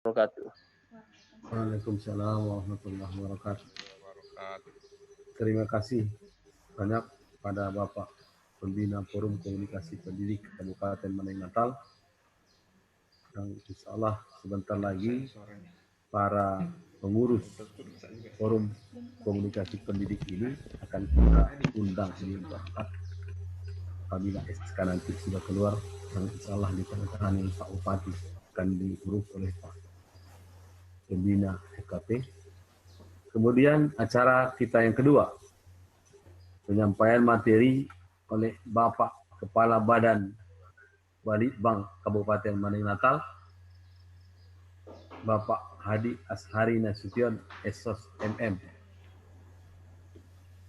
wabarakatuh. Waalaikumsalam warahmatullahi wabarakatuh. Terima kasih banyak pada Bapak Pembina Forum Komunikasi Pendidik Kabupaten Maneng Natal. Dan insya Allah sebentar lagi para pengurus Forum Komunikasi Pendidik ini akan kita undang di tempat apabila SK nanti sudah keluar, dan insya Allah ditandatangani Pak Bupati akan diurus oleh Pak Pembina FKP. Kemudian acara kita yang kedua, penyampaian materi oleh Bapak Kepala Badan Balitbang Kabupaten Maneng Natal, Bapak Hadi Ashari Nasution, Esos MM.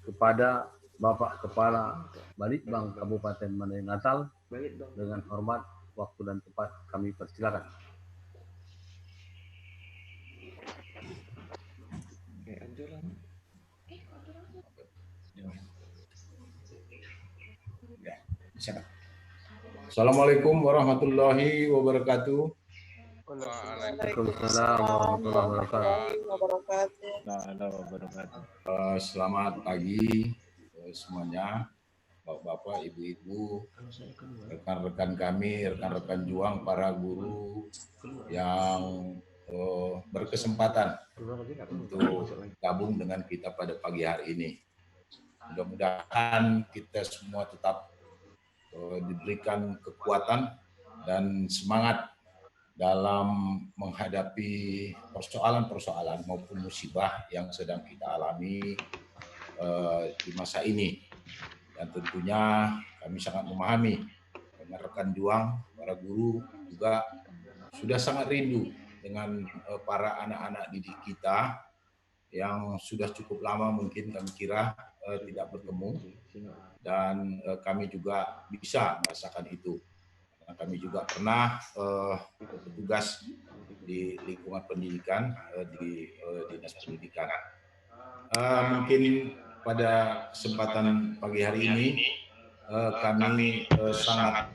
Kepada Bapak Kepala Balitbang Kabupaten Maneng Natal, dengan hormat, waktu dan tempat kami persilakan. Assalamualaikum warahmatullahi wabarakatuh. Waalaikumsalam warahmatullahi wabarakatuh. Selamat pagi semuanya, bapak-bapak, ibu-ibu, rekan-rekan kami, rekan-rekan juang, para guru yang berkesempatan untuk gabung dengan kita pada pagi hari ini. Mudah-mudahan kita semua tetap diberikan kekuatan dan semangat dalam menghadapi persoalan-persoalan maupun musibah yang sedang kita alami di masa ini. Dan tentunya kami sangat memahami dengan rekan juang, para guru juga sudah sangat rindu dengan para anak-anak didik kita yang sudah cukup lama mungkin kami kira tidak bertemu, dan kami juga bisa merasakan itu. Karena kami juga pernah bertugas di lingkungan pendidikan di Dinas Pendidikan. Mungkin pada kesempatan pagi hari ini kami sangat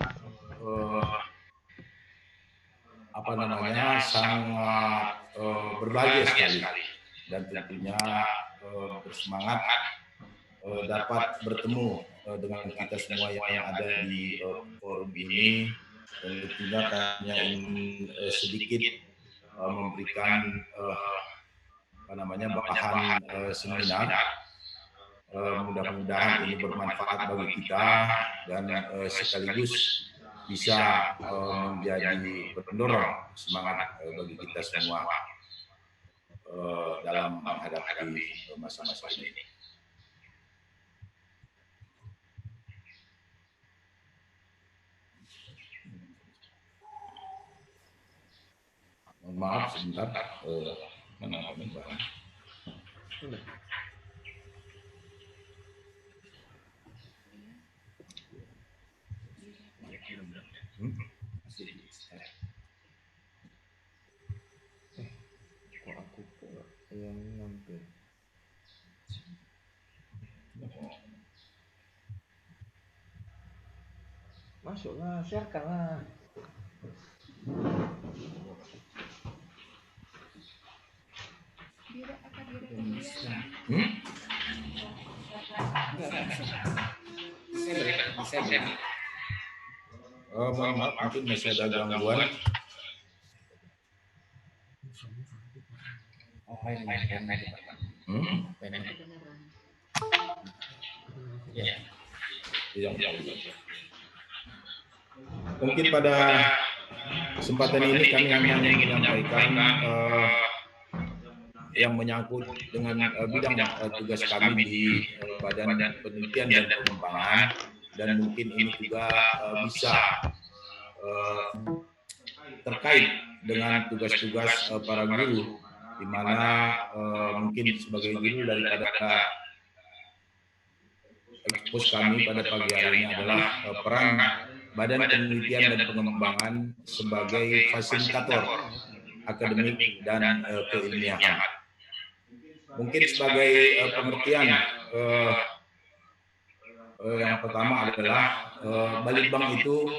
sangat berbahagia sekali dan tentunya bersemangat dapat bertemu dengan kita semua yang ada di forum ini. Dan tentunya kami ingin sedikit memberikan bahan seminar. Mudah-mudahan ini bermanfaat bagi kita dan sekaligus bisa menjadi pendorong semangat bagi kita semua dalam menghadapi masa-masa ini. Mohon maaf sebentar, Kok aku yang ngambil? Masuklah, sharekanlah. Mohon maaf, mungkin masih ada gangguan. Mungkin pada kesempatan ini kami hanya ingin menyampaikan yang menyangkut dengan bidang tugas kami di Badan Penelitian dan Pengembangan, dan mungkin ini juga bisa terkait dengan tugas-tugas para guru, di mana mungkin sebagai guru daripada ekspos kami pada pagi hari ini adalah peran Badan Penelitian dan Pengembangan sebagai fasilitator akademik dan keilmiahan. Mungkin sebagai pengertian yang pertama adalah Balitbang itu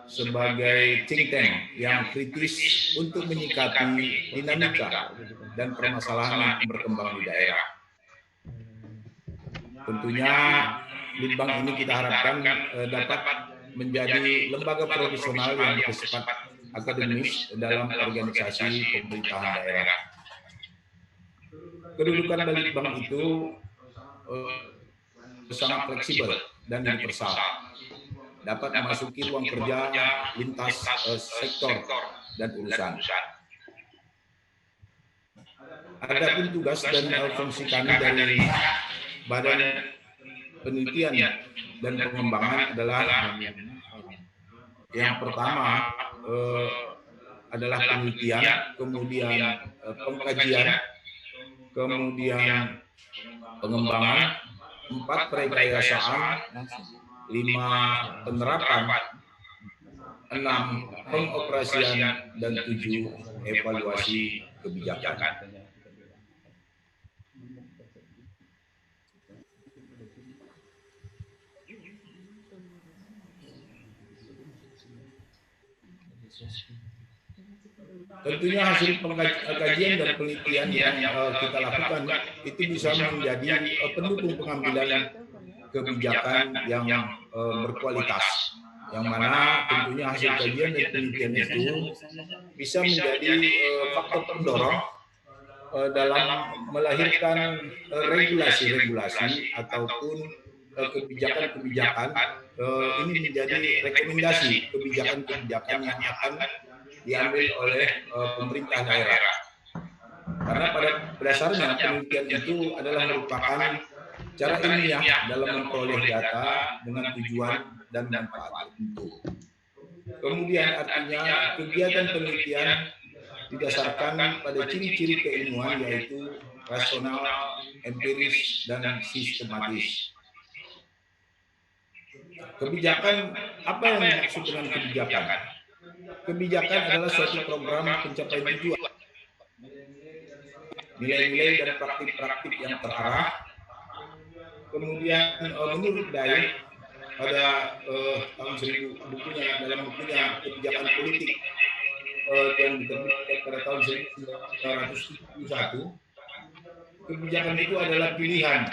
sebagai think tank yang kritis untuk menyikapi dinamika dan permasalahan yang berkembang di daerah. Tentunya Litbang ini kita harapkan dapat menjadi lembaga profesional yang bersifat akademis dalam organisasi pemerintahan daerah. Kedudukan Litbang itu sangat fleksibel dan universal, dapat memasuki ruang kerja lintas sektor dan urusan. Adapun tugas dan fungsi kami dari Badan Penelitian dan Pengembangan adalah yang pertama adalah penelitian, kemudian pengkajian, kemudian pengembangan, 4 perekayasaan, 5 penerapan, 6 pengoperasian, dan 7 evaluasi kebijakan. Tentunya hasil kajian dan penelitian yang kita lakukan itu bisa menjadi pendukung pengambilan kebijakan yang berkualitas, yang mana tentunya hasil kajian dan penelitian itu bisa menjadi faktor pendorong dalam melahirkan regulasi-regulasi ataupun kebijakan-kebijakan ini menjadi rekomendasi kebijakan-kebijakan yang akan diambil oleh pemerintah daerah. Karena pada dasarnya penelitian itu adalah merupakan cara ilmiah dalam memperoleh data dengan tujuan dan manfaat tertentu. Kemudian artinya kegiatan penelitian didasarkan pada ciri-ciri keilmuan yaitu rasional, empiris, dan sistematis. Kebijakan, apa yang dimaksud dengan kebijakan? Kebijakan adalah suatu program pencapaian tujuan, nilai-nilai dan praktik-praktik yang terarah. Kemudian menurut Day pada tahun 1000 dalam bukunya Kebijakan Politik yang diterbitkan pada tahun 1971, kebijakan itu adalah pilihan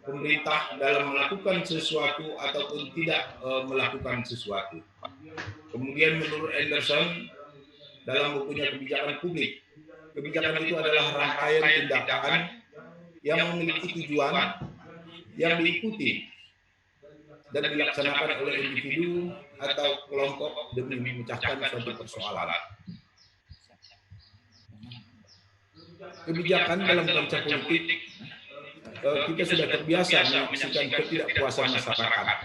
pemerintah dalam melakukan sesuatu ataupun tidak melakukan sesuatu. Kemudian menurut Anderson dalam bukunya Kebijakan Publik, kebijakan itu adalah rangkaian tindakan yang memiliki tujuan yang diikuti dan dilaksanakan oleh individu atau kelompok demi memecahkan suatu persoalan. Kebijakan dalam kancah politik, kita sudah terbiasa menyaksikan ketidakpuasan masyarakat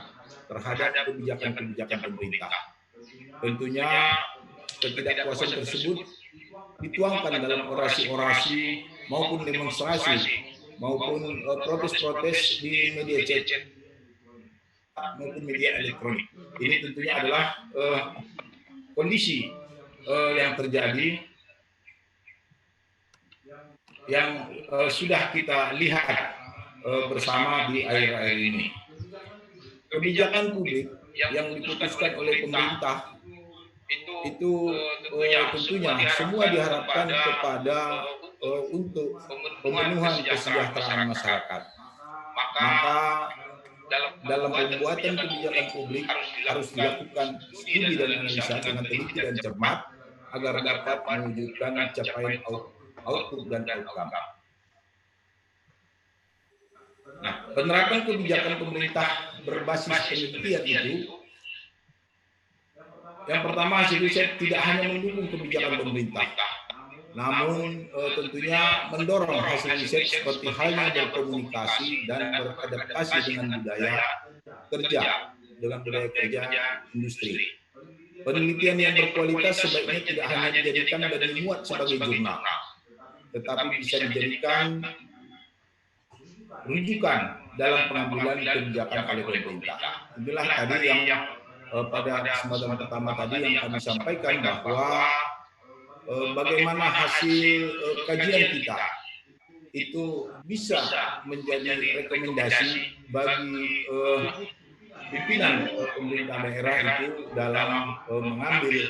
terhadap kebijakan-kebijakan pemerintah. Tentunya ketidakpuasan tersebut dituangkan dalam orasi-orasi maupun demonstrasi maupun protes-protes di media cetak maupun media elektronik. Ini tentunya adalah kondisi yang terjadi yang sudah kita lihat bersama di akhir-akhir ini. Kebijakan publik yang diputuskan oleh pemerintah itu tentunya semua diharapkan kepada untuk pemenuhan kesejahteraan masyarakat. Maka dalam pembuatan kebijakan publik harus dilakukan studi dan analisa dengan teliti dan cermat agar dapat mewujudkan capaian output dan outcome. Nah, penerapan kebijakan pemerintah berbasis penelitian itu, yang pertama hasil riset tidak hanya mendukung kebijakan pemerintah, namun tentunya mendorong hasil riset seperti halnya berkomunikasi dan beradaptasi dengan budaya kerja industri. Penelitian yang berkualitas sebaiknya tidak hanya dijadikan dan dimuat sebagai jurnal, tetapi bisa dijadikan rujukan dalam pengambilan kebijakan oleh pemerintah. Inilah tadi yang pada kesempatan pertama tadi yang kami sampaikan bahwa bagaimana hasil kajian kita itu bisa menjadi rekomendasi bagi pimpinan pemerintah daerah itu dalam mengambil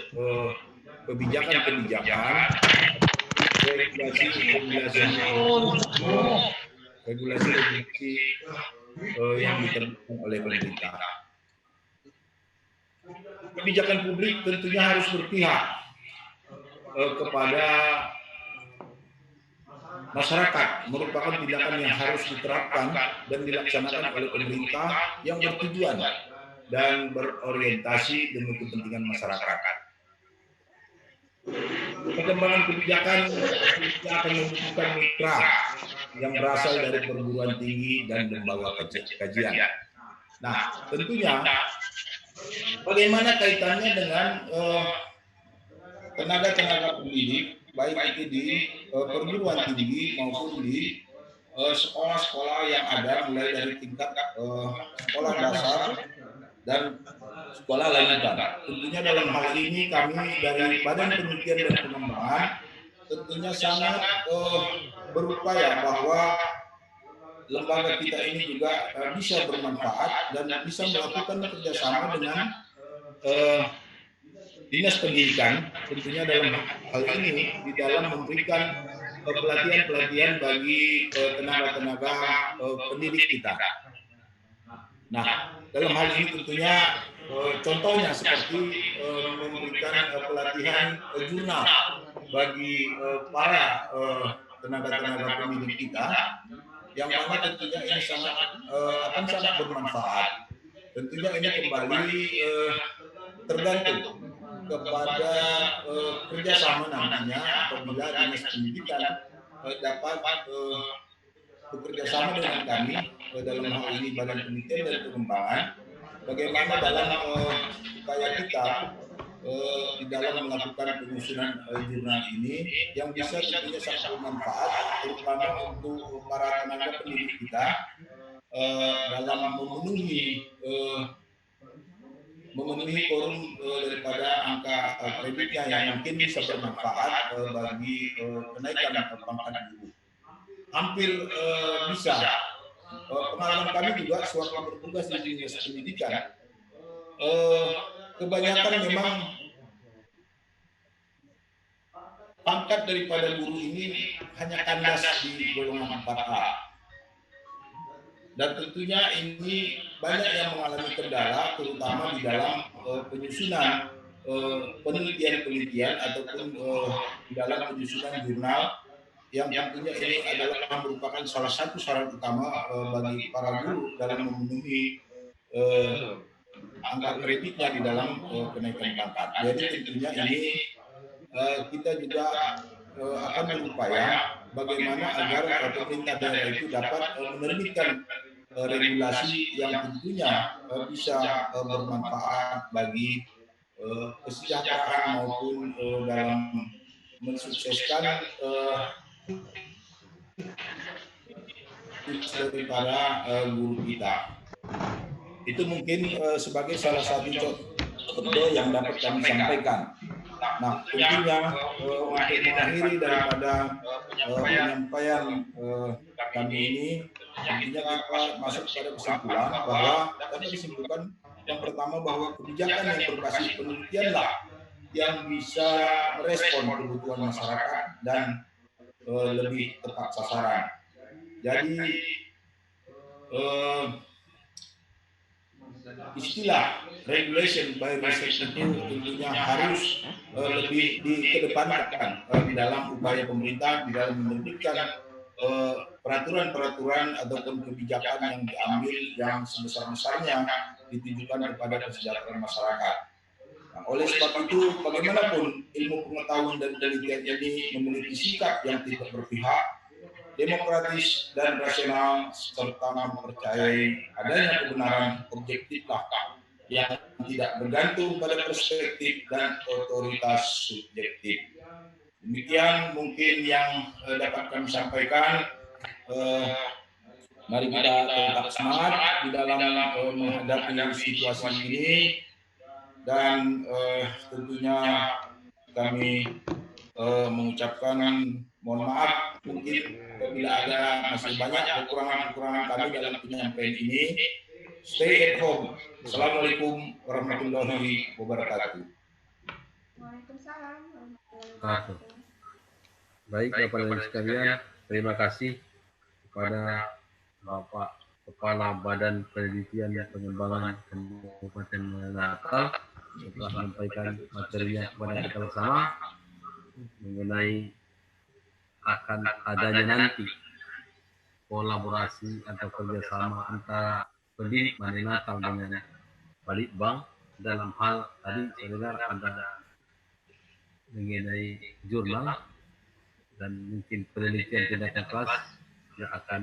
kebijakan-kebijakan, regulasi yang ditentukan oleh pemerintah. Kebijakan publik tentunya harus berpihak kepada masyarakat, merupakan tindakan yang harus diterapkan dan dilaksanakan oleh pemerintah yang bertujuan dan berorientasi demi kepentingan masyarakat. Perkembangan kebijakan akan membutuhkan mitra yang berasal dari perguruan tinggi dan lembaga kajian. Nah, tentunya bagaimana kaitannya dengan tenaga-tenaga pendidik, baik itu di perguruan tinggi maupun di sekolah-sekolah yang ada, mulai dari tingkat sekolah dasar dan sekolah lanjutan. Tentunya dalam hal ini kami dari Badan Penelitian dan Pengembangan tentunya sangat berupaya bahwa lembaga kita ini juga bisa bermanfaat dan bisa melakukan kerjasama dengan Dinas Pendidikan, tentunya dalam hal ini di dalam memberikan pelatihan-pelatihan bagi tenaga-tenaga pendidik kita. Nah, dalam hal ini tentunya contohnya seperti memberikan pelatihan jurnal bagi para tenaga-tenaga pendidik kita, yang mana tentunya ini akan sangat bermanfaat. Tentunya ini kembali tergantung kepada kerjasama nantinya apabila Dinas Pendidikan dapat bekerjasama dengan kami dalam hal ini Badan Penelitian dan Pengembangan, bagaimana dalam upaya kita di dalam melakukan penyusunan jurnal ini yang bisa tentunya sangat bermanfaat, terutama untuk para tenaga pendidik kita dalam memenuhi forum daripada angka kreditnya yang mungkin bisa bermanfaat bagi kenaikan pangkat guru. Hampir bisa. Pengalaman kami juga sewaktu bertugas di Dinas Pendidikan, kebanyakan memang pangkat daripada guru ini hanya kandas di golongan 4A. Dan tentunya ini banyak yang mengalami kendala, terutama di dalam penyusunan penelitian-penelitian ataupun di dalam penyusunan jurnal, yang tentunya ini adalah merupakan salah satu syarat utama bagi para guru dalam memenuhi angka kreditnya di dalam kenaikan pangkat. Jadi tentunya ini kita juga akan berupaya bagaimana agar pemerintah daerah itu dapat menerbitkan regulasi yang tentunya bisa bermanfaat bagi kesejahteraan maupun dalam mensukseskan dari para guru kita. Itu mungkin sebagai salah satu contoh yang dapat kami sampaikan. Nah, tentunya untuk mengakhiri daripada penyampaian kami ini, tentunya kita masuk pada kesimpulan bahwa dapat disimpulkan yang pertama bahwa kebijakan yang berbasis penelitianlah yang bisa merespon kebutuhan masyarakat dan lebih tepat sasaran. Jadi istilah regulation by research itu tentunya harus lebih dikedepankan di dalam upaya pemerintah di dalam menerbitkan peraturan-peraturan ataupun kebijakan yang diambil yang sebesar-besarnya ditujukan kepada kesejahteraan masyarakat. Nah, oleh sebab itu, bagaimanapun ilmu pengetahuan dan penelitian ini memiliki sikap yang tidak berpihak, demokratis dan rasional, serta mempercayai adanya kebenaran objektif yang tidak bergantung pada perspektif dan otoritas subjektif. Demikian mungkin yang dapat kami sampaikan. Mari kita tetap semangat di dalam menghadapi situasi ini, dan tentunya kami mengucapkan mohon maaf mungkin apabila ada masih banyak kekurangan-kekurangan kami dalam penyampaian ini. stay at home. Assalamualaikum warahmatullahi wabarakatuh. Waalaikumsalam. Baik Bapak dan Ibu sekalian, terima kasih kepada Bapak Kepala Badan Penelitian dan Pengembangan Kabupaten Natal setelah menyampaikan materinya kepada kita bersama mengenai akan adanya nanti kolaborasi atau kerjasama antara pendidik Mane Natal dengan Balitbang dalam hal tadi saya dengar ada mengenai jurnal dan mungkin penelitian tindakan kelas yang akan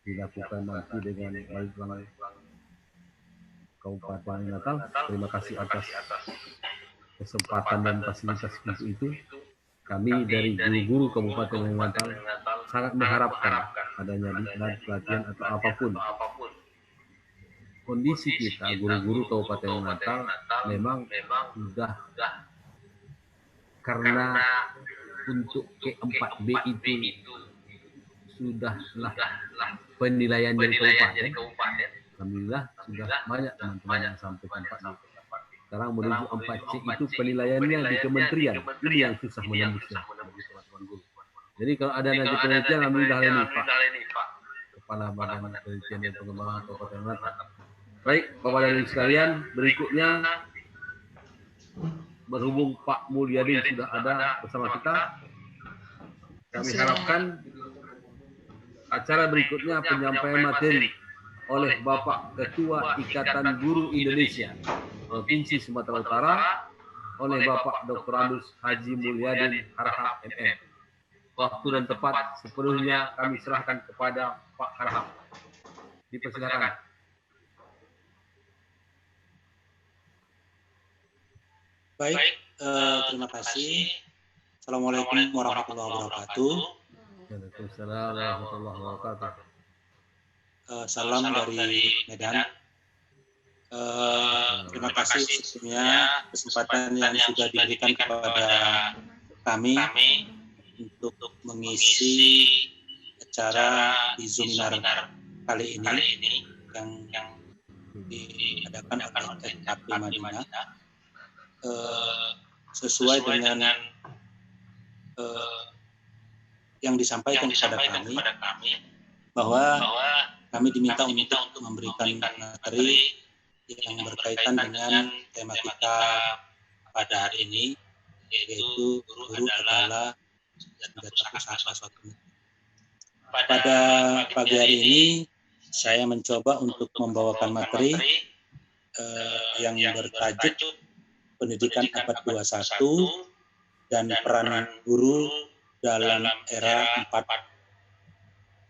dilakukan nanti dengan Balitbang Kabupaten Natal. Terima kasih atas kesempatan dan fasilitas untuk itu. Kami dari guru-guru Kabupaten Natal sangat mengharapkan adanya diklat, pelatihan atau apapun. Kondisi kita guru-guru Kabupaten Natal memang sudah karena untuk ke-4B itu sudahlah penilaian dari kabupaten. Alhamdulillah sudah banyak teman-teman yang sampaikan Pak. Sekarang menuju 4C itu penilaiannya di kementerian. Ini yang susah menembusnya. Jadi kalau ada nanti penelitian, alhamdulillah ini Pak. Kepala Badan Penelitian dan Pengembangan Kabupaten Natal. Baik, Bapak dan Ibu sekalian, berikutnya berhubung Pak Mulyadin sudah ada bersama kita, kami harapkan acara berikutnya penyampaian materi oleh Bapak Ketua Ikatan Guru Indonesia Provinsi Sumatera Utara oleh Bapak Dr. Andus Haji Mulyadin Harhab MM. Waktu dan tempat sepenuhnya kami serahkan kepada Pak Harhab. Dipersilakan. Baik, terima kasih. Assalamualaikum warahmatullahi wabarakatuh. Waalaikumsalam warahmatullahi wabarakatuh. Salam dari Medan. Terima kasih sebelumnya kesempatan yang sudah diberikan kepada kami untuk mengisi acara di Zoom-Webinar kali ini yang diadakan oleh KP Madinah sesuai dengan yang disampaikan kepada kami bahwa kami diminta untuk memberikan materi yang berkaitan dengan tema kita pada hari ini, yaitu guru adalah senjata pusaka suatu negeri. Pada pagi hari ini saya mencoba untuk membawakan materi yang bertajuk Pendidikan Abad 21 dan Peran Guru dalam Era 4.0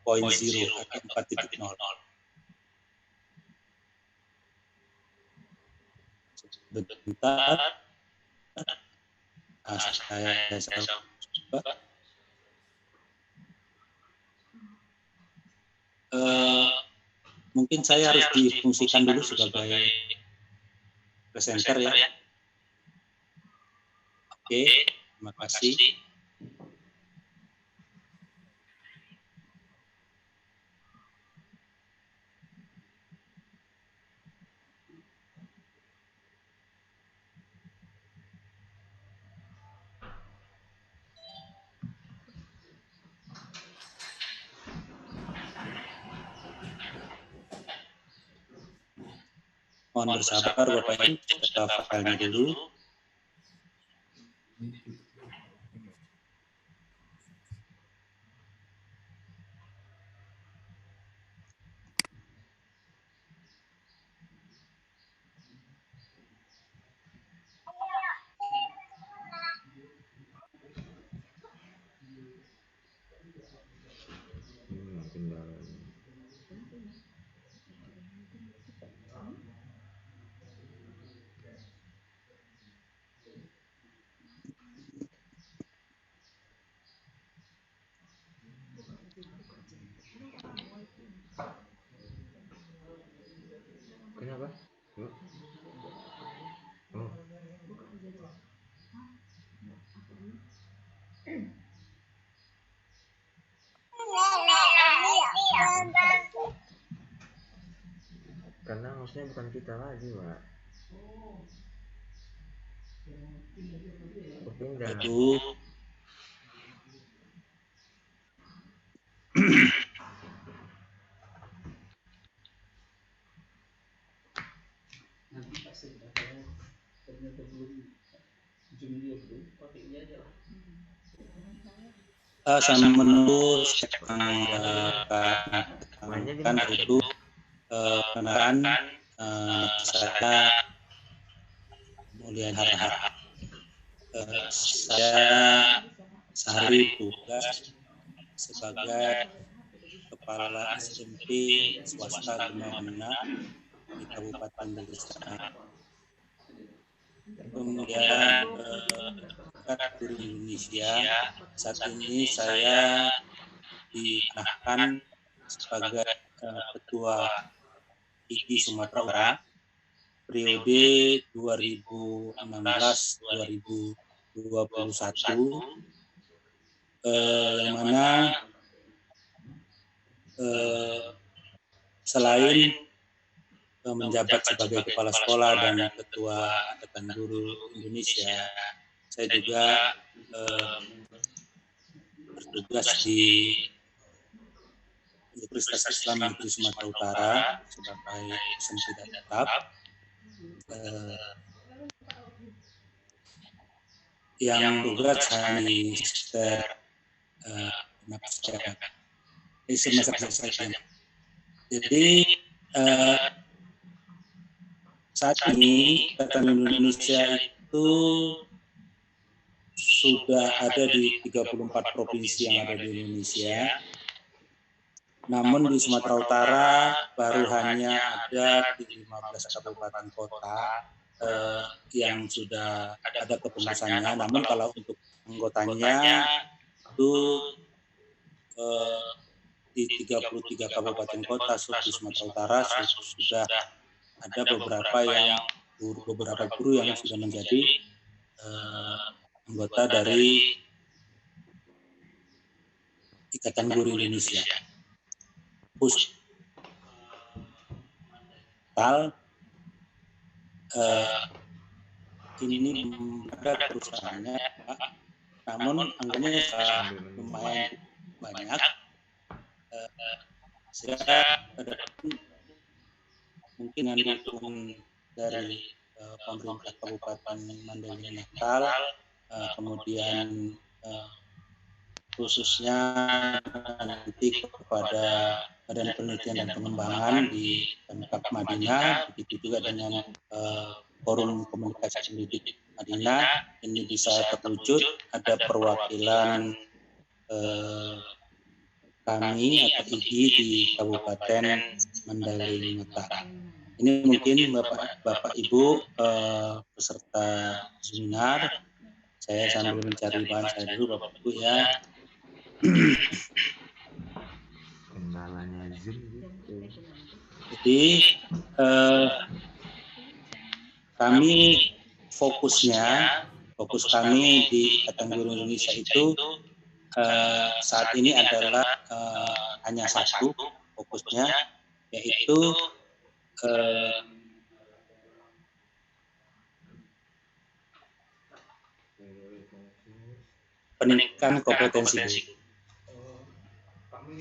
atau 4.0. Sebentar, saya coba. Mungkin saya harus difungsikan dulu sebagai presenter ya. Oke, terima kasih. Mohon bersabar Bapak Ibu, kita filenya dulu. Kenapa? Oh. bosnya bukan kita lagi, Pak. Berpindah. Itu sambil menunggu kan itu penaran saya kemudian harap saya sehari tugas sebagai kepala SMP swasta Gemana di Kabupaten Desa. Kemudian Guru Indonesia, saat ini saya diarahkan sebagai Ketua IKI Sumatera Utara periode 2016-2021, yang mana selain menjabat sebagai kepala sekolah dan ketua Ikatan Guru Indonesia, saya juga bertugas di Universitas Islam Negeri Sumatera Utara sebagai dosen tidak tetap, yang tugas saya di semester saja. Jadi saat ini Ikatan Indonesia itu sudah ada di 34 provinsi yang ada di Indonesia. Namun di Sumatera Utara baru hanya ada di 15 kabupaten kota yang sudah ada kepengurusannya. Namun kalau untuk anggotanya itu di 33 kabupaten kota di Sumatera Utara sudah ada beberapa guru yang sudah menjadi anggota dari Ikatan Guru Indonesia. Ini ada perusahaannya, namun anggotanya lumayan banyak. Sehingga mungkin yang didukung dari pemerintah Kabupaten Mandailing Natal, kemudian khususnya nanti kepada Badan Penelitian dan Pengembangan di Pemkab Madinah, begitu juga dengan Forum Komunikasi Pendidik Madinah, ini bisa terwujud ada perwakilan kami atau IGI di Kabupaten Mandailing Natal. Ini mungkin Bapak Ibu peserta seminar. Saya sambil mencari bahan saya dulu Bapak Ibu ya. Kendalanya Zoom gitu. Jadi fokus kami di Ikatan Guru Indonesia itu saat ini adalah hanya satu fokusnya, yaitu peningkatan kompetensi.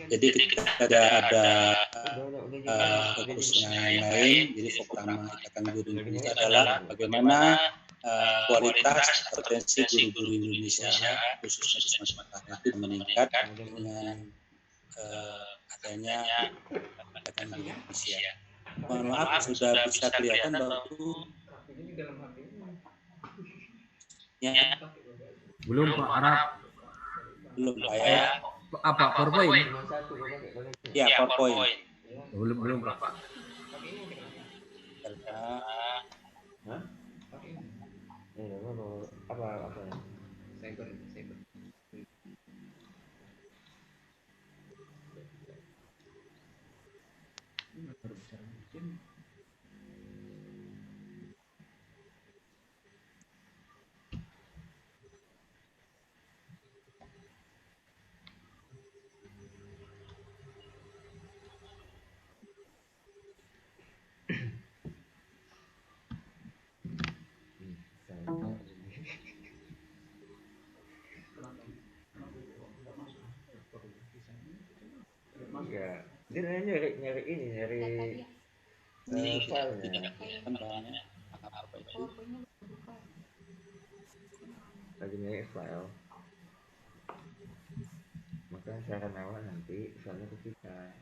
Jadi tidak ada fokusnya yang lain. Jadi fokus utama Ikatan Guru Indonesia adalah bagaimana kualitas kompetensi guru-guru Indonesia khususnya di Sumatera Utara itu meningkat dengan adanya Ikatan Guru Indonesia. Mohon maaf sudah bisa kelihatan Bapak Ibu? Ya. Belum Pak Arab. Belum Pak ya. Apa PowerPoint? Ya PowerPoint. Belum Pak. Hah? Apa ya? Cyber. Dia nyari ini, nyari Data dia. filenya. kan bahannya apa itu? PowerPoint-nya buka. Lagi nyari file. Maka saran awal nanti filenya ke kita.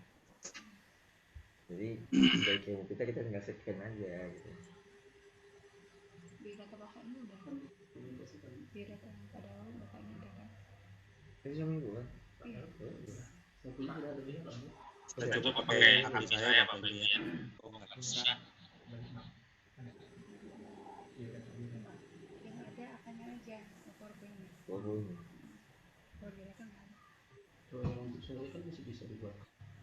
Jadi dari ilmu kita tinggal scan aja gitu. Di data bapaknya udah. Di data pada awal bapaknya udah kan. Itu seminggu kan? Iya. Saya coba pakai HP saya Bapak Ibu ya. Kok nggak bisa? Yang ada apanya aja PowerPoint-nya. PowerPoint. Kalau di data nggak ada.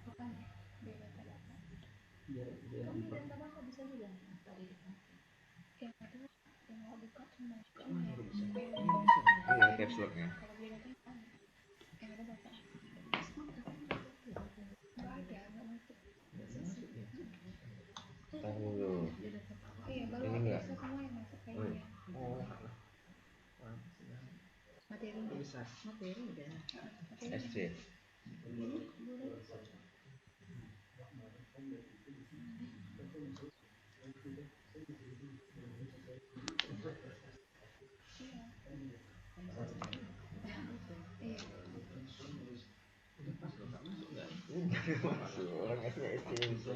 Makanya di data bapak. Kan di data bapak bisa juga. Yang ada yang nggak buka cuma Iya, caps lock-nya. kalau di data nggak ada. Yang ada bapak. Nggak ada, nggak masuk. Tahu dulu. Iya, baru Ini nggak? bisa semua yang masuk kayaknya. Oh, Materinya. Materi udah. Materi SC. Iya. Masuk orang SC SC.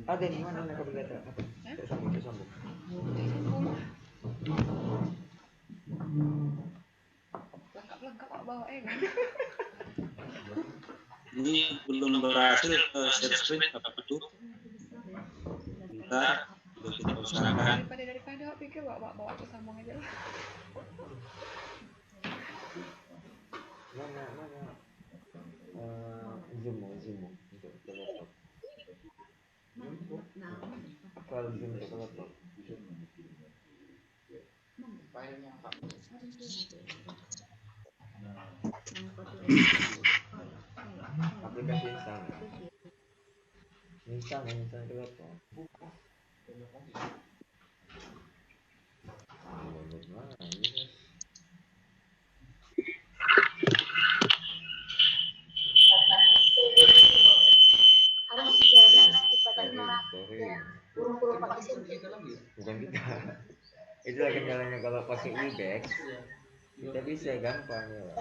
Ada di mana mereka berkata? Sambung. Lengkap Pak bawa kan. Ini belum berhasil share screen apa itu? Bentar, sudah kita usahakan. Daripada pikir bawa ke sambung aja lah. Mana zoom untuk laptop. Kalau zoom untuk laptop. Aplikasi instan ke laptop. Harus jalan burung pakai sendiri. Bukan kita. Itu kendalanya kalau pakai Webex. Kita bisa gampang ya.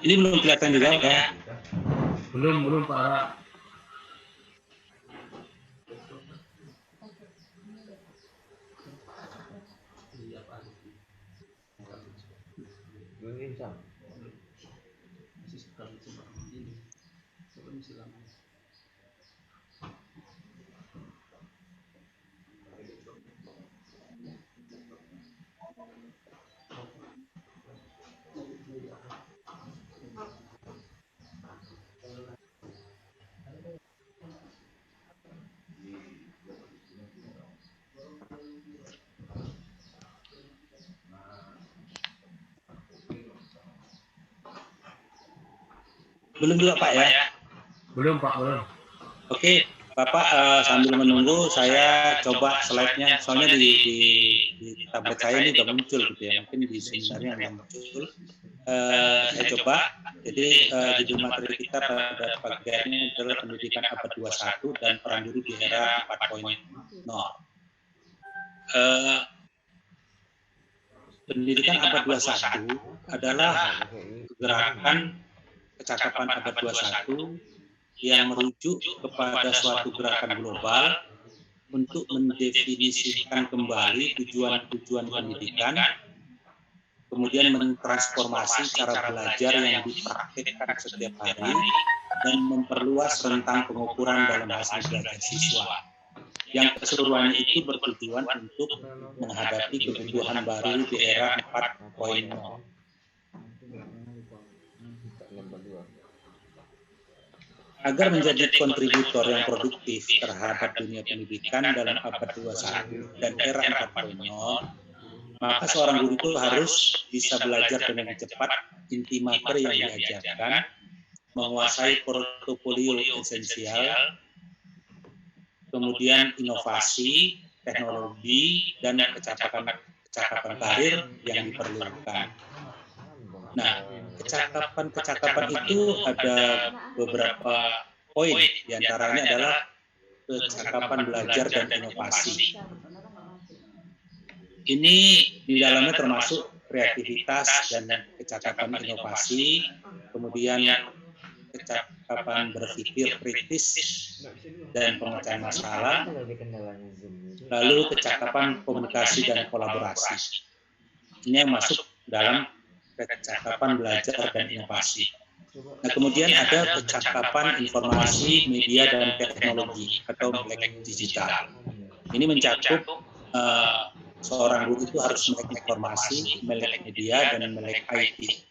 Ini belum kelihatan juga ya? Belum Pak. Belum instan. Belum juga Pak ya? Belum Pak. Oke, Bapak sambil menunggu saya coba slide-nya. Soalnya di tablet saya ini udah muncul gitu ya. Mungkin di seminarnya nggak muncul. Saya coba. Jadi judul materi kita pada pagi hari ini adalah pendidikan abad 21 dan peran guru di era 4.0. Pendidikan abad 21 adalah gerakan kecakapan abad 21 yang merujuk kepada suatu gerakan global untuk mendefinisikan kembali tujuan-tujuan pendidikan kemudian mentransformasi cara belajar yang dipraktikkan setiap hari dan memperluas rentang pengukuran dalam hasil belajar siswa. Yang keseluruhannya itu bertujuan untuk menghadapi kebutuhan baru di era 4.0. Agar menjadi kontributor yang produktif terhadap dunia pendidikan dalam abad 21 dan era 4.0, maka seorang guru itu harus bisa belajar dengan cepat inti materi yang diajarkan, menguasai portofolio esensial, kemudian inovasi, teknologi, dan kecakapan karir yang diperlukan. Nah, kecakapan itu ada beberapa poin, diantaranya adalah kecakapan belajar dan inovasi. Ini di dalamnya termasuk kreativitas dan kecakapan inovasi, kemudian kecakapan berpikir kritis dan pemecahan masalah, lalu kecakapan komunikasi dan kolaborasi. Ini yang masuk dalam kecakapan belajar dan inovasi. Nah, kemudian ada kecakapan informasi, media, dan teknologi atau melek digital. Ini mencakup seorang guru itu harus melek informasi, melek media, dan melek IT.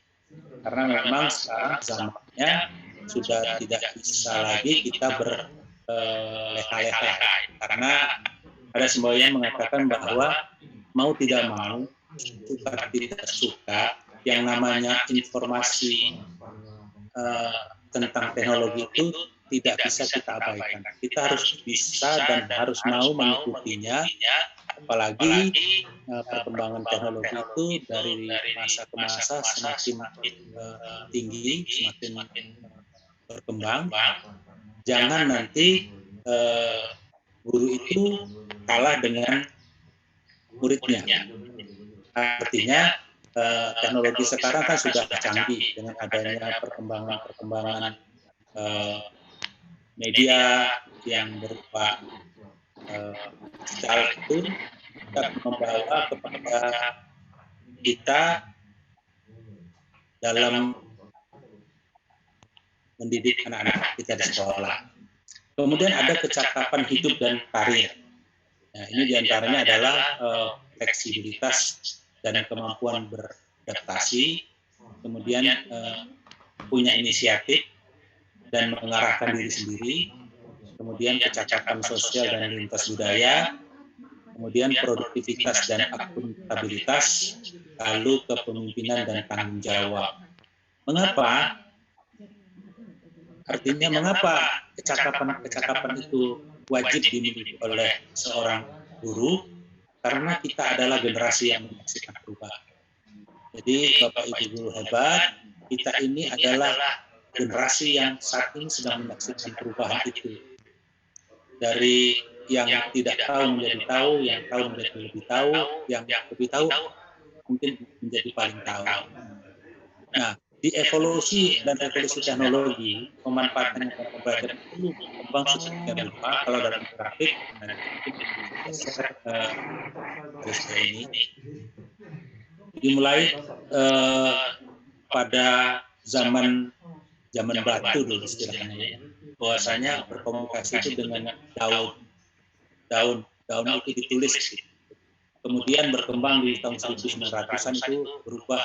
Karena memang sekarang zamannya sudah tidak bisa lagi kita berleha-leha. Karena ada semboyan mengatakan bahwa mau tidak mau, suka tidak suka, yang namanya informasi tentang teknologi itu tidak bisa kita abaikan. Kita harus bisa dan harus mau mengikutinya, apalagi perkembangan teknologi itu dari masa ke masa semakin tinggi, semakin berkembang. Jangan nanti guru itu kalah dengan muridnya. Artinya teknologi sekarang kan sudah canggih dengan adanya perkembangan media yang berupa digital itu dapat membawa kepada kita dalam mendidik anak-anak kita di sekolah. Kemudian ada kecakapan hidup dan karir. Nah, ini diantaranya adalah fleksibilitas dan kemampuan beradaptasi, kemudian punya inisiatif dan mengarahkan diri sendiri, kemudian kecakapan sosial dan lintas budaya, kemudian produktivitas dan akuntabilitas, lalu kepemimpinan dan tanggung jawab. Mengapa? Artinya mengapa kecakapan itu wajib dimiliki oleh seorang guru? Karena kita adalah generasi yang menyaksikan perubahan. Jadi Bapak Ibu guru hebat, kita ini adalah generasi yang saat ini sedang menyaksikan perubahan itu. Dari yang tidak tahu menjadi tahu, yang tahu menjadi lebih tahu, yang lebih tahu mungkin menjadi paling tahu. Nah, di evolusi dan revolusi teknologi, pemanfaatan pembelajaran itu berkembang sedemikian rupa. Kalau dalam grafik, ini dimulai pada zaman batu dulu istilahnya, bahwasanya berkomunikasi itu dengan daun itu ditulis. Kemudian berkembang di tahun 1900-an itu berubah,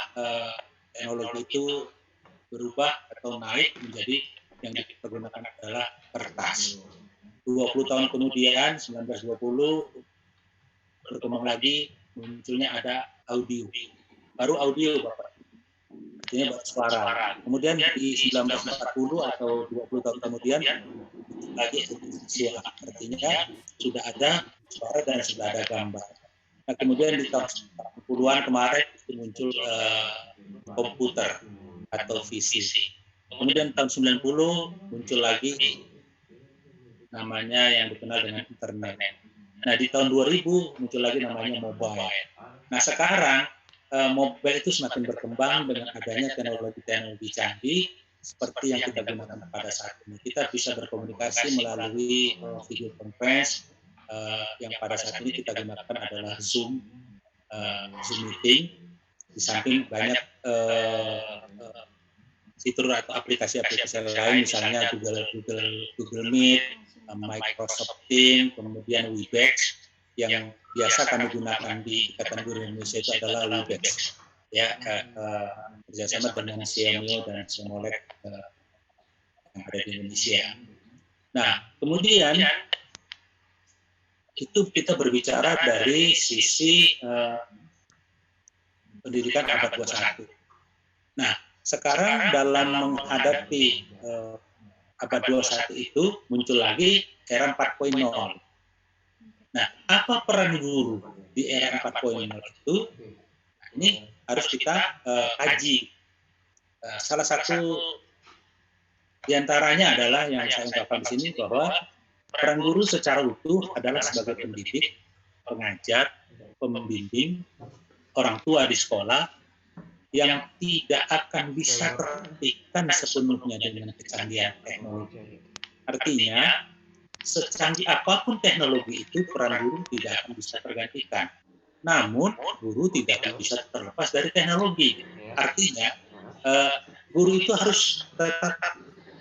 teknologi itu berubah atau naik menjadi yang digunakan adalah kertas. 20 tahun kemudian, 1920, berkembang lagi, munculnya ada audio. Baru audio, Bapak. Artinya suara. Kemudian di 1940 atau 20 tahun kemudian, lagi suara. Artinya sudah ada suara dan sudah ada gambar. Nah, kemudian di tahun 40-an kemarin itu muncul komputer atau PC. Kemudian tahun 90 muncul lagi namanya yang dikenal dengan internet. Nah, di tahun 2000 muncul lagi namanya mobile. Nah, sekarang mobile itu semakin berkembang dengan adanya teknologi canggih seperti yang kita gunakan pada saat ini. Kita bisa berkomunikasi melalui video conference yang pada saat ini kita gunakan adalah Zoom meeting. di samping banyak fitur atau aplikasi-aplikasi lain, misalnya Google Meet, Microsoft Teams, kemudian Webex, yang biasa kami gunakan di Ikatan Guru Indonesia itu adalah Webex, ya, kerjasama dengan CMU dan Semolek yang ada di Indonesia. Nah, kemudian itu kita berbicara dari sisi pendidikan abad 21. Nah, sekarang dalam menghadapi abad 21 itu muncul lagi era 4.0. Nah, apa peran guru di era 4.0 itu? Ini harus kita kaji. Salah satu di antaranya adalah yang saya ungkapkan di sini, bahwa peran guru secara utuh adalah sebagai pendidik, pengajar, pembimbing, orang tua di sekolah, yang tidak akan bisa tergantikan sepenuhnya dengan kecanggihan teknologi. Artinya, secanggih apapun teknologi itu, peran guru tidak akan bisa tergantikan. Namun, guru tidak bisa terlepas dari teknologi. Artinya, guru itu harus tetap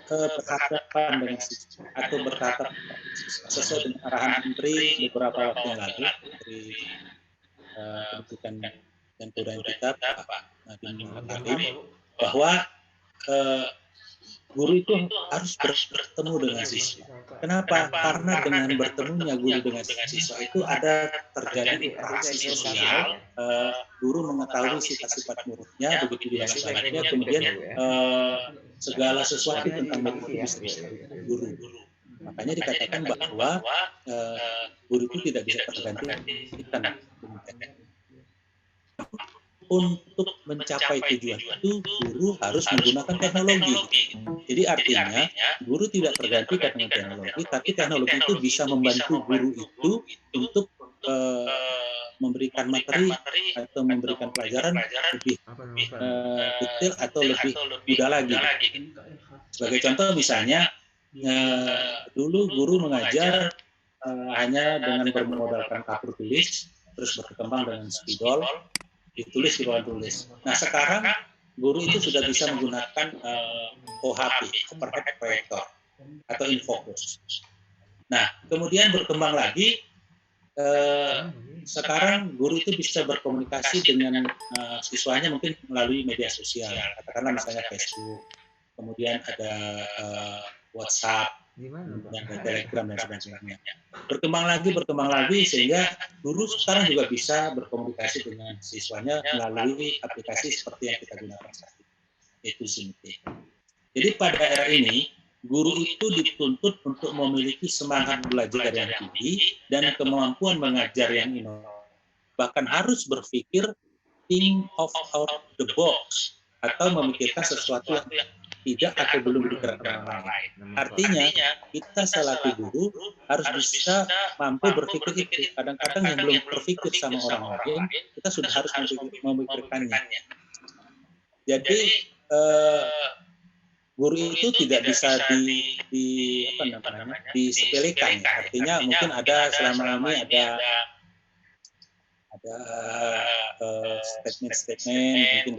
berhadapan dengan siswa, atau bertatap sesuai dengan arahan Menteri beberapa waktu yang lalu, Menteri Pendidikan dan Kebudayaan kita, Pak Nadiem Makarim, bahwa guru itu harus bertemu dengan siswa. Kenapa? Karena dengan bertemunya guru dengan siswa itu ada terjadi interaksi sosial, guru mengetahui sifat-sifat muridnya, begitu juga sebaliknya, kemudian segala sesuatu tentang murid itu bisa diketahui guru. Makanya dikatakan bahwa guru itu tidak bisa tergantikan. Untuk mencapai tujuan itu, guru harus menggunakan teknologi. Jadi artinya, guru tidak tergantikan dengan teknologi, tapi teknologi itu bisa membantu guru itu untuk memberikan materi atau memberikan pelajaran lebih detail atau lebih mudah lagi. Sebagai contoh misalnya, dulu guru mengajar hanya dengan bermodalkan kapur tulis, terus berkembang dengan spidol, ditulis di bawah tulis. Nah, sekarang guru itu sudah bisa menggunakan OHP, overhead projector, atau infocus. Nah, kemudian berkembang lagi, sekarang guru itu bisa berkomunikasi dengan siswanya mungkin melalui media sosial, katakanlah misalnya Facebook, kemudian ada WhatsApp, kemudian ada Telegram dan sebagainya. Berkembang lagi sehingga guru sekarang juga bisa berkomunikasi dengan siswanya melalui aplikasi seperti yang kita gunakan saat ini, yaitu Zoom. Jadi pada era ini, guru itu dituntut untuk memiliki semangat belajar yang tinggi dan kemampuan mengajar yang inovatif. Bahkan harus berpikir think out the box, atau memikirkan sesuatu yang tidak atau belum dikerjakan orang lain. Artinya, kita selaku guru harus bisa mampu berpikir itu. Kadang-kadang yang belum berpikir sama orang lain, kita sudah harus memikirkannya. Jadi, guru itu tidak bisa disepelekan. Artinya, mungkin ada selama ini ada statement-statement mungkin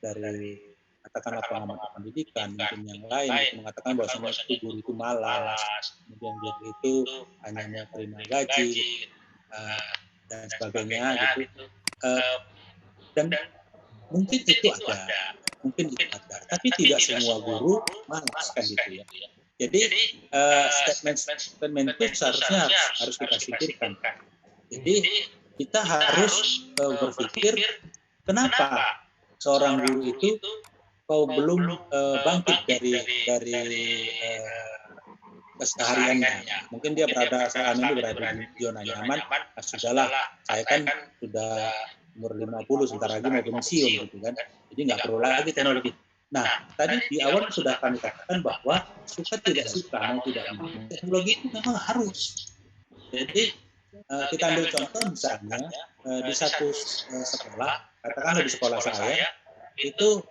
dari katakanlah pengamat pendidikan, mungkin yang lain itu mengatakan bahwa itu guru itu malas, kemudian guru itu hanya terima gaji dan sebagainya gitu. Dan mungkin itu ada, tapi tidak semua guru malas kan gitu ya. Jadi statement itu seharusnya harus kita pikirkan. Jadi kita harus berpikir kenapa seorang guru itu belum bangkit dari kesehariannya. Mungkin dia berada saat ini berada di zona nyaman. Sudahlah, saya kan sudah umur 50, sebentar lagi mau pensiun gitu kan. Jadi nggak perlu lagi teknologi. Nah, tadi di awal sudah kami katakan bahwa suka tidak suka, mau tidak mau, teknologi itu memang harus. Jadi kita ambil contoh misalnya di satu sekolah, katakanlah di sekolah saya itu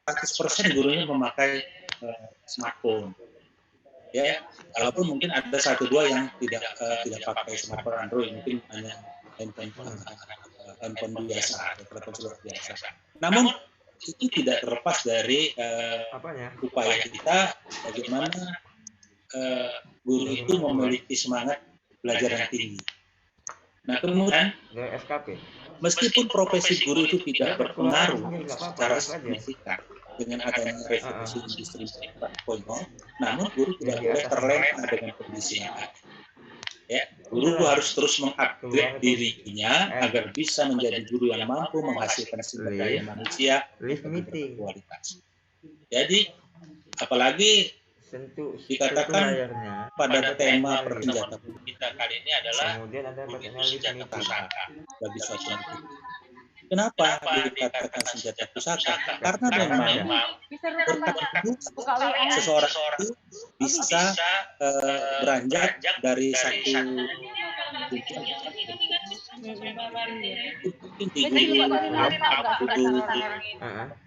100% gurunya memakai smartphone. Ya, walaupun mungkin ada 1-2 yang tidak pakai smartphone Android, mungkin hanya handphone handphone biasa, telepon seluler biasa. Namun itu tidak terlepas dari upaya kita bagaimana guru itu memiliki semangat belajar yang tinggi. Nah, kemudian meskipun profesi guru itu tidak berpengaruh secara signifikan dengan adanya revolusi industri 4.0, namun guru tidak boleh terlena dengan kondisi yang ada. Ya, guru harus terus mengupgrade dirinya agar bisa menjadi guru yang mampu menghasilkan sumber daya manusia yang berkualitas. Jadi, apalagi dikatakan pada tema persenjata kita kali ini adalah senjata pusaka bagi suatu negeri. Kenapa dikatakan senjata pusaka? Karena memang berkat itu seseorang itu bisa beranjak dari satu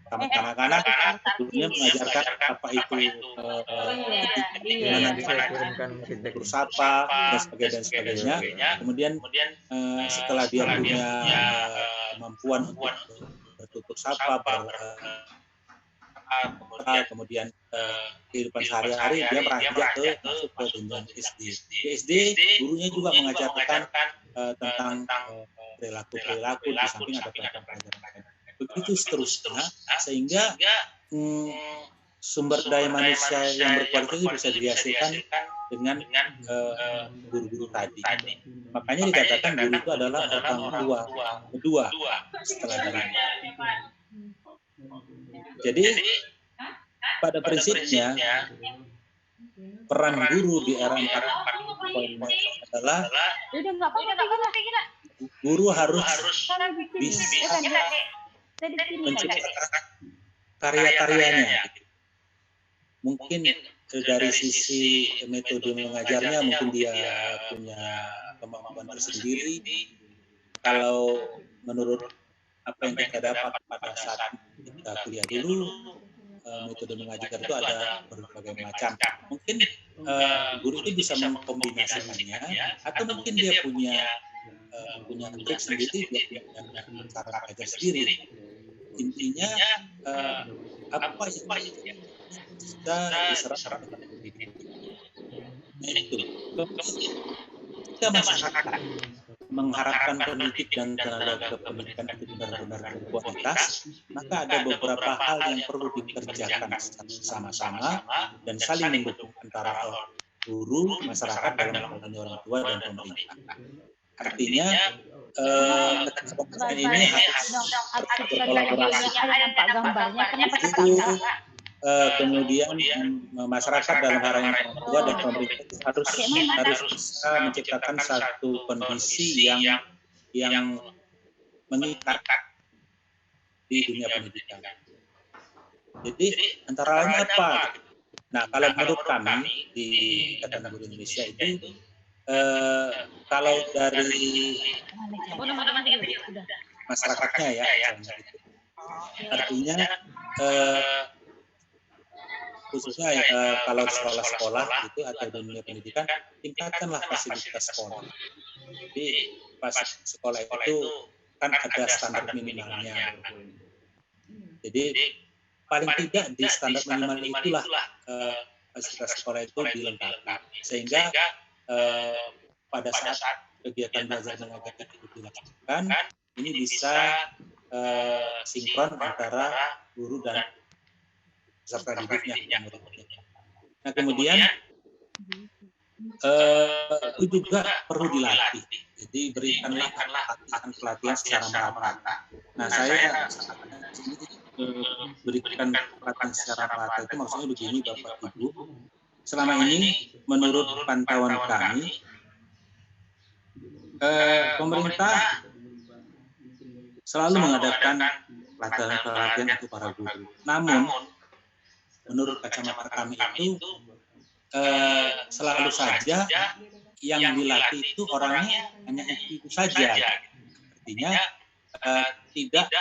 kanak-kanak gurunya mengajarkan apa itu bersapa dan sebagainya. Kemudian setelah dia punya kemampuan untuk bertutur sapa, kemudian kehidupan sehari-hari dia meranjak masuk ke jenjang SD. Di SD gurunya juga mengajarkan tentang perilaku di samping ada pelajaran-pelajaran. Begitu seterusnya, sehingga sumber daya manusia yang berkualitas itu bisa dihasilkan dengan guru-guru tadi. Makanya dikatakan guru itu adalah orang tua kedua setelah dirinya. Jadi pada prinsipnya peran guru di era 4.0 adalah guru harus bisa menciptakan karya-karyanya. Mungkin dari sisi metode mengajarnya mungkin dia punya kemampuan tersendiri. Kalau menurut apa yang kita dapat pada saat kita kuliah dulu, metode mengajar itu ada berbagai macam. Mungkin guru itu bisa mengkombinasikannya, atau mungkin dia punya trik sendiri, dia punya cara ajar sendiri. Intinya apa yang kita diserap dengan pendidikan. Itu kita masyarakat mengharapkan pendidik dan tenaga kependidikan itu benar-benar berkualitas, maka ada beberapa hal yang perlu dikerjakan sama-sama dan saling mendukung antara guru, masyarakat dalam hal orang tua dan pemerintah. Artinya ini harus berkolaborasi. Kemudian masyarakat dalam hal yang orang tua dan pemerintah harus bisa menciptakan satu kondisi yang mengikat di dunia pendidikan. Jadi antara lain apa? Nah, kalau menurut kami di Ikatan Guru Indonesia itu kalau dari masyarakatnya ya, artinya khususnya kalau sekolah-sekolah itu atau dunia pendidikan, tingkatkanlah fasilitas sekolah. Jadi pas sekolah itu kan ada standar minimalnya. Jadi paling tidak di standar minimal itulah fasilitas sekolah itu dilengkapi, sehingga pada saat kegiatan belajar mengajar itu dilakukan, ini bisa sinkron antara guru dan peserta didiknya. Nah, kemudian itu juga perlu dilatih. Jadi berikanlah pelatihan secara merata. Nah, saya berikan pelatihan secara merata itu maksudnya begini, Bapak Ibu. Selama ini menurut pantauan kami, pemerintah selalu mengadakan pelatihan untuk para guru. Namun menurut kacamata kami itu selalu saja yang dilatih itu orangnya hanya itu saja. Artinya tidak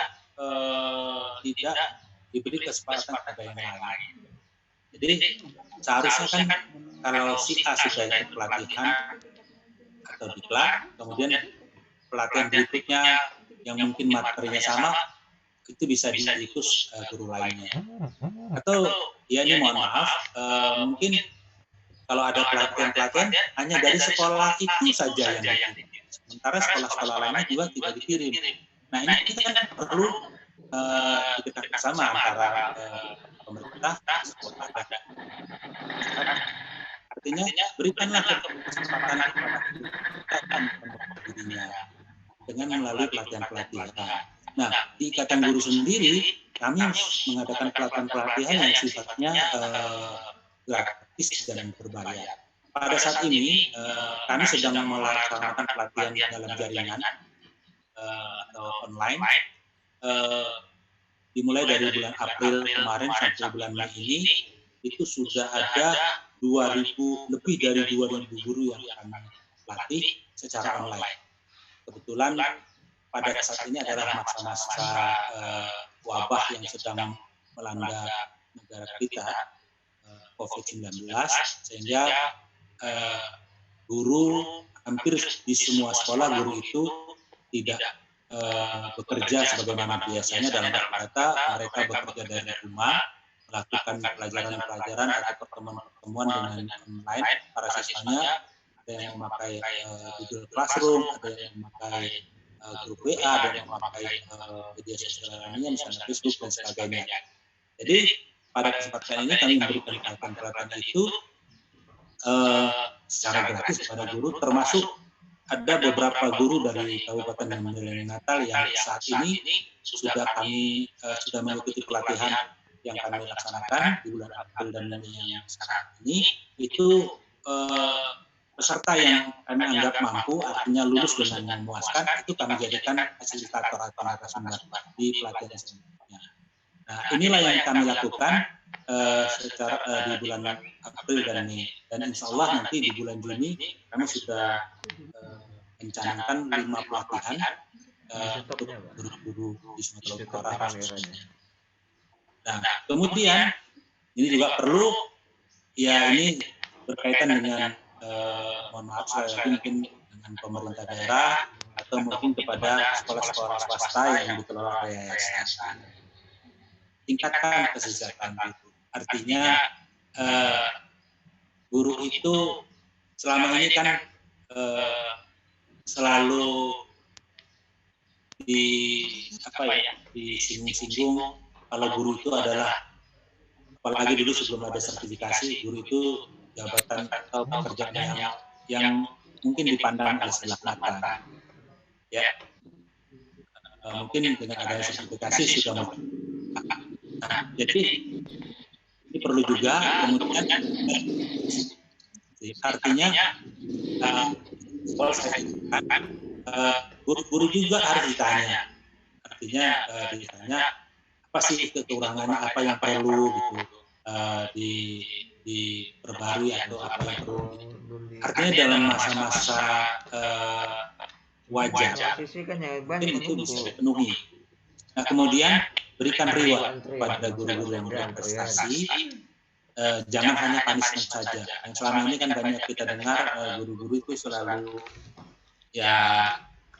diberi kesempatan kepada yang lain. Jadi seharusnya kan kalau si A sudah ikut pelatihan atau diklat, kemudian pelatihan berikutnya yang mungkin materinya sama, itu bisa diikut guru lainnya. Atau ya ini mohon maaf, mungkin kalau ada pelatihan-pelatihan hanya dari sekolah itu saja yang dikirim. Sementara sekolah-sekolah lainnya juga tidak dikirim. Nah ini kita kan perlu kita bersama antara pemerintah, sekolah, dan artinya berikanlah kesempatan kepada dirinya dengan melalui pelatihan-pelatihan. Nah, di Ikatan Guru sendiri, kami mengadakan pelatihan-pelatihan yang sifatnya gratis dan berbayar. Pada saat ini, kami sedang melaksanakan pelatihan dalam jaringan atau online, dimulai dari bulan April kemarin sampai bulan Mei ini, itu sudah ada lebih dari 2.000 guru yang kami latih secara online. Kebetulan pada saat ini adalah masa-masa wabah yang sedang melanda negara kita, COVID-19, sehingga guru hampir di semua sekolah guru itu tidak bekerja sebagaimana biasanya, dalam kata mereka bekerja dari rumah, melakukan pelajaran-pelajaran atau pertemuan-pertemuan dengan online. Para siswanya ada yang memakai Google Classroom, ada yang memakai grup WA, ada yang memakai media sosial lainnya, misalnya Facebook dan sebagainya. Jadi pada kesempatan ini kami memberikan pelatihan itu secara gratis kepada guru, termasuk ada beberapa guru dari Kabupaten Mandailing Natal yang saat ini sudah mengikuti pelatihan yang kami laksanakan di bulan April dan Mei yang sekarang ini. Itu peserta yang kami anggap mampu, artinya lulus dengan memuaskan, itu kami jadikan fasilitator atau narasumber di pelatihan selanjutnya. Nah, inilah yang kami lakukan secara di bulan April dan Mei, dan insya Allah nanti di bulan Juni kami sudah mencanangkan 5 pelatihan untuk guru-guru di Sumatera Utara. Nah, kemudian ini juga perlu, ya ini berkaitan dengan mohon maaf saya mungkin dengan pemerintah daerah atau mungkin kepada sekolah-sekolah swasta yang dikelola oleh yayasan. Tingkatkan kesejahteraan itu. Artinya guru itu selama ini kan selalu disinggung-singgung kalau guru itu adalah, apalagi dulu sebelum ada sertifikasi, guru itu jabatan atau pekerjaan yang mungkin dipandang oleh sebelah mata. Ya, mungkin dengan adanya sertifikasi sudah. Nah, jadi ini perlu juga kemudian artinya guru juga harus ditanya. Artinya ditanya apa sih kekurangannya, apa yang perlu gitu diperbarui atau apa yang perlu. Artinya dalam masa-masa wajar itu bisa dipenuhi. Nah, kemudian berikan reward kepada guru-guru yang berprestasi. Jangan hanya punishment saja. Yang selama ini kan banyak kita dengar guru-guru itu selalu ya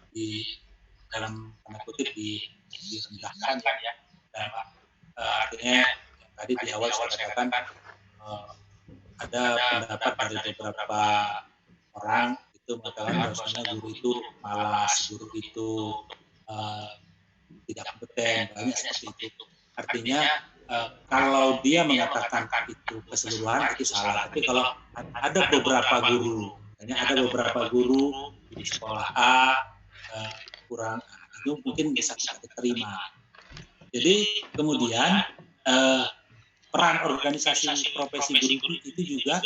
di dalam tanda kutip direndahkan ya. Dan artinya tadi di awal saya katakan ada pendapat dari beberapa orang itu mengatakan bahwasanya guru itu malas, guru itu tidak kompeten, banyak seperti itu. Artinya kalau dia mengatakan itu keseluruhan itu salah. Tapi kalau ada beberapa guru di sekolah A kurang, itu mungkin bisa kita terima. Jadi kemudian peran organisasi profesi guru itu juga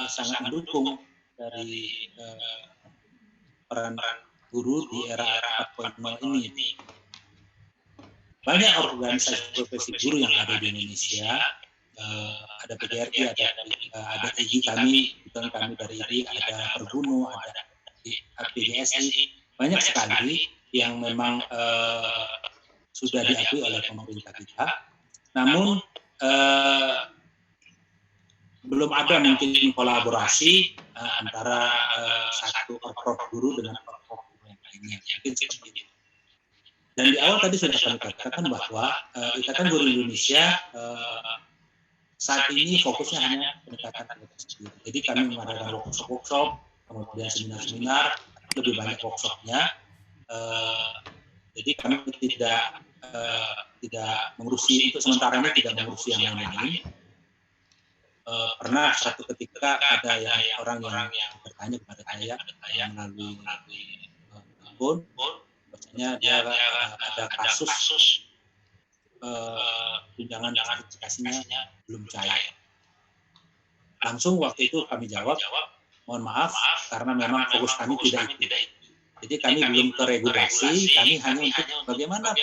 sangat mendukung dari peran guru di era 4.0 ini. Banyak organisasi profesi guru yang ada di Indonesia, ada PDRI, ada IGI kami dari IGI, ada Perguno, ada PDSI, banyak sekali yang memang sudah diakui oleh pemerintah kita. Namun belum ada mungkin kolaborasi antara satu orprov guru dengan orprov yang lainnya. Mungkin seperti itu. Dan di awal tadi sudah kami katakan bahwa Ikatan Guru Indonesia saat ini fokusnya hanya pendekatan edukasi. Jadi kami mengadakan workshop, kemudian seminar-seminar, lebih banyak workshopnya. Jadi kami tidak mengurusi, untuk sementara ini tidak mengurusi yang lain. Pernah suatu ketika ada orang yang bertanya kepada saya melalui telepon, bahwasanya dia ada kasus tunjangan sertifikasinya belum cair. Langsung waktu itu kami jawab, mohon maaf karena memang fokus kami tidak itu. Jadi kami belum ke regulasi, kami hanya untuk bagaimana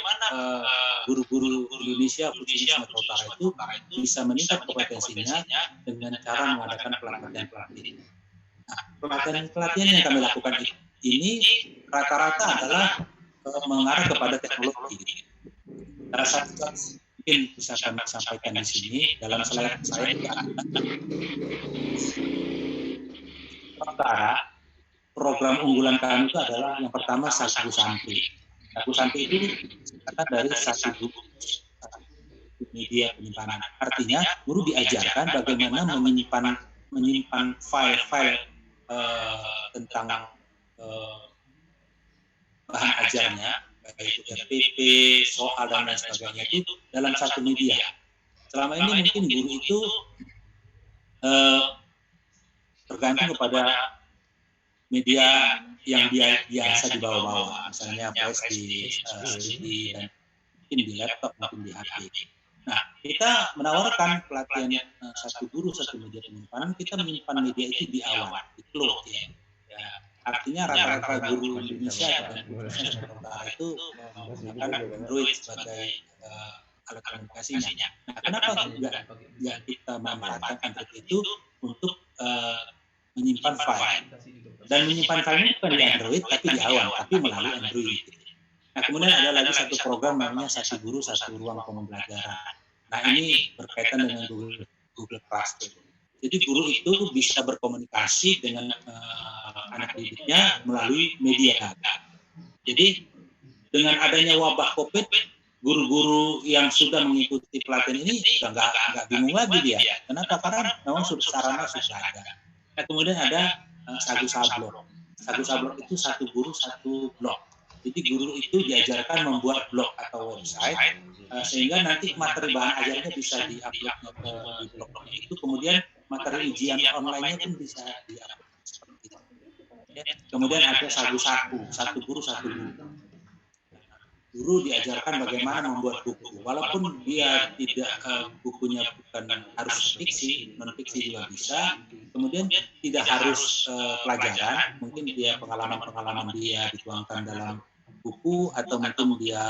guru-guru Indonesia khususnya Sumatera Utara itu bisa meningkat kompetensinya dengan cara mengadakan pelatihan-pelatihan. Nah, pelatihan yang kami lakukan ini rata-rata adalah mengarah kepada teknologi. Salah satu mungkin bisa kami sampaikan di sini dalam slide saya perkara program unggulan kami itu adalah yang pertama Sagu Santri. Sagu Santri itu akan dari satu media penyimpanan. Artinya guru diajarkan bagaimana menyimpan file-file tentang bahan ajarnya, baik itu RPP, soal dan lain sebagainya itu dalam satu media. Selama ini mungkin guru itu tergantung kepada media yang biasa dibawa-bawa, misalnya flash di CD dan mungkin di laptop, mungkin di HP. Nah, kita menawarkan pelatihan satu guru satu media penyimpanan. Kita menyimpan media itu di awal, di cloud ya. Artinya rata-rata guru Indonesia dan guru Nusantara itu menggunakan Android sebagai alat komunikasinya. Nah, kenapa nggak kita memanfaatkan Android itu untuk menyimpan file? Dan menyimpan file ini bukan di Android, tapi di awal, tapi melalui Android. Nah, kemudian ada lagi satu program namanya Satu Guru Satu Ruang Pembelajaran. Nah, ini berkaitan dengan Google Classroom. Jadi guru itu bisa berkomunikasi dengan anak didiknya melalui media. Jadi dengan adanya wabah COVID, guru-guru yang sudah mengikuti pelatihan ini sudah nggak bingung lagi dia. Kenapa? Karena memang sarana sudah ada. Nah, kemudian ada Sagu Sablok. Sagu Sablok itu satu guru satu blog. Jadi guru itu diajarkan membuat blog atau website sehingga nanti materi bahan ajarnya bisa di-upload di blognya itu. Kemudian materi ujian online-nya pun bisa di-upload seperti itu. Kemudian ada Sagu Saku, satu guru satu guru. Guru diajarkan bagaimana membuat buku, walaupun dia tidak bukunya bukan harus fiksi, non fiksi juga bisa. Kemudian tidak harus pelajaran, mungkin dia pengalaman dia dituangkan dalam buku, atau mungkin dia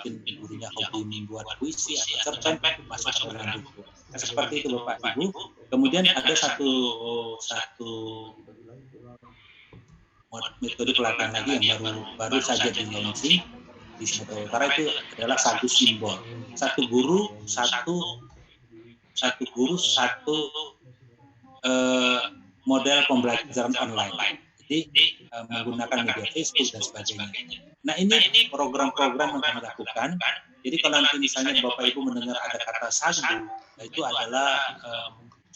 bikin gurunya hobi membuat puisi atau cerpen masuk ke dalam buku. Nah, seperti itu Bapak Ibu. Kemudian ada satu metode pelatihan lagi yang baru saja di launching di Sumatera Utara, itu adalah Sagu Simbol. Satu guru satu model pembelajaran online. Jadi menggunakan media Facebook dan sebagainya. Nah, ini program-program yang kami lakukan. Jadi kalau nanti misalnya Bapak Ibu mendengar ada kata sagu, nah itu adalah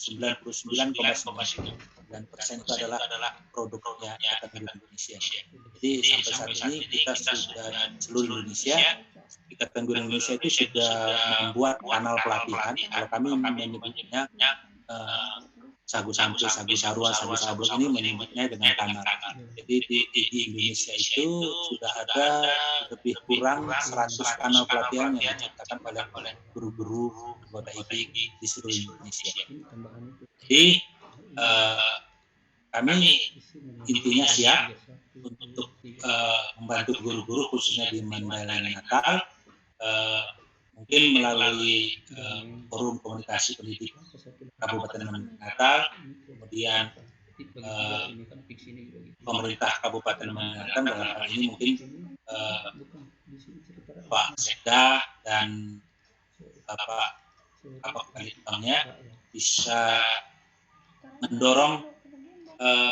99,99% itu adalah produknya Ikatan Guru Indonesia. Jadi sampai saat ini kita sudah seluruh Indonesia, Ikatan Guru Indonesia itu sudah membuat kanal pelatihan. Kalau kami menyebutnya Sagu Santri, Sagu Sarua, Sagu Sablok ini menyebutnya dengan kanal. Jadi di Indonesia itu sudah ada lebih kurang 100 kanal pelatihan yang diciptakan oleh guru-guru anggota IPIK di seluruh Indonesia. Jadi kami intinya siap untuk membantu guru-guru khususnya di Mandailing Natal, mungkin melalui forum komunikasi pendidik Kabupaten Natal, kemudian pemerintah Kabupaten Natal, dalam hal ini mungkin Pak Sekda dan Bapak Kepala bisa mendorong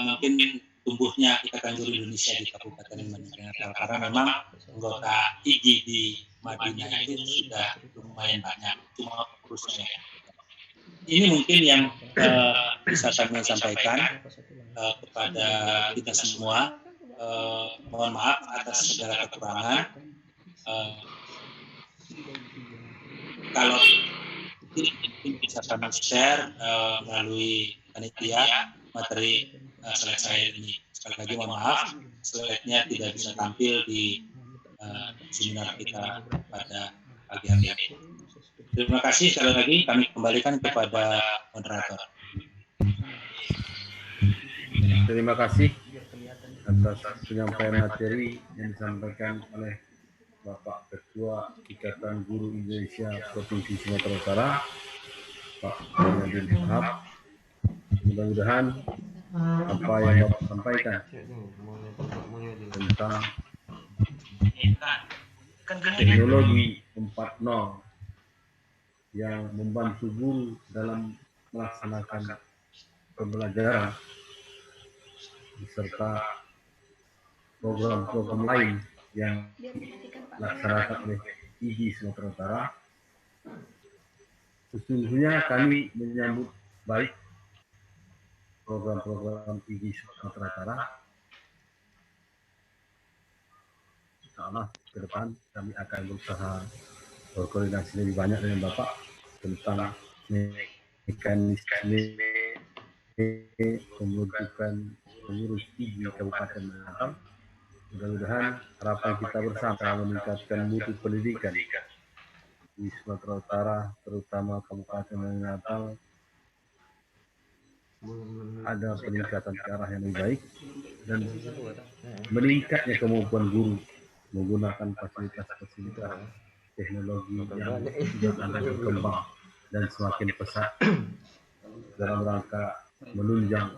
mungkin tumbuhnya Ikatan Guru Indonesia di Kabupaten Natal, karena memang anggota IGI di Madinah itu sudah lumayan banyak, cuma kursusnya. Ini mungkin yang bisa kami sampaikan kepada kita semua. Mohon maaf atas segala kekurangan. Kalau mungkin bisa kami share melalui panitia materi slide ini. Sekali lagi mohon maaf, slide-nya tidak bisa tampil di seminar kita pada pagi hari ini. Terima kasih sekali lagi, kami kembalikan kepada moderator. Terima kasih atas penyampaian materi yang disampaikan oleh Bapak Ketua Ikatan Guru Indonesia Provinsi Sumatera Utara, Pak Nadiem Wahab. Mudah-mudahan apa yang Bapak sampaikan tentang teknologi 4.0 yang membantu guru dalam melaksanakan pembelajaran beserta program-program lain yang dilaksanakan oleh IGI Sumatera Utara. Sesungguhnya kami menyambut baik program-program IGI Sumatera Utara. Insya Allah ke depan kami akan berusaha berkoordinasi lebih banyak dengan Bapak tentang mekanisme pembentukan pengurus IGI Kabupaten Natal. Mudah-mudahan harapan kita bersama meningkatkan mutu pendidikan di Sumatera Utara, terutama Kabupaten Natal, ada peningkatan ke arah yang lebih baik dan meningkatnya kemampuan guru menggunakan fasilitas-fasilitas teknologi yang sudah ada berkembang dan semakin pesat dalam rangka menunjang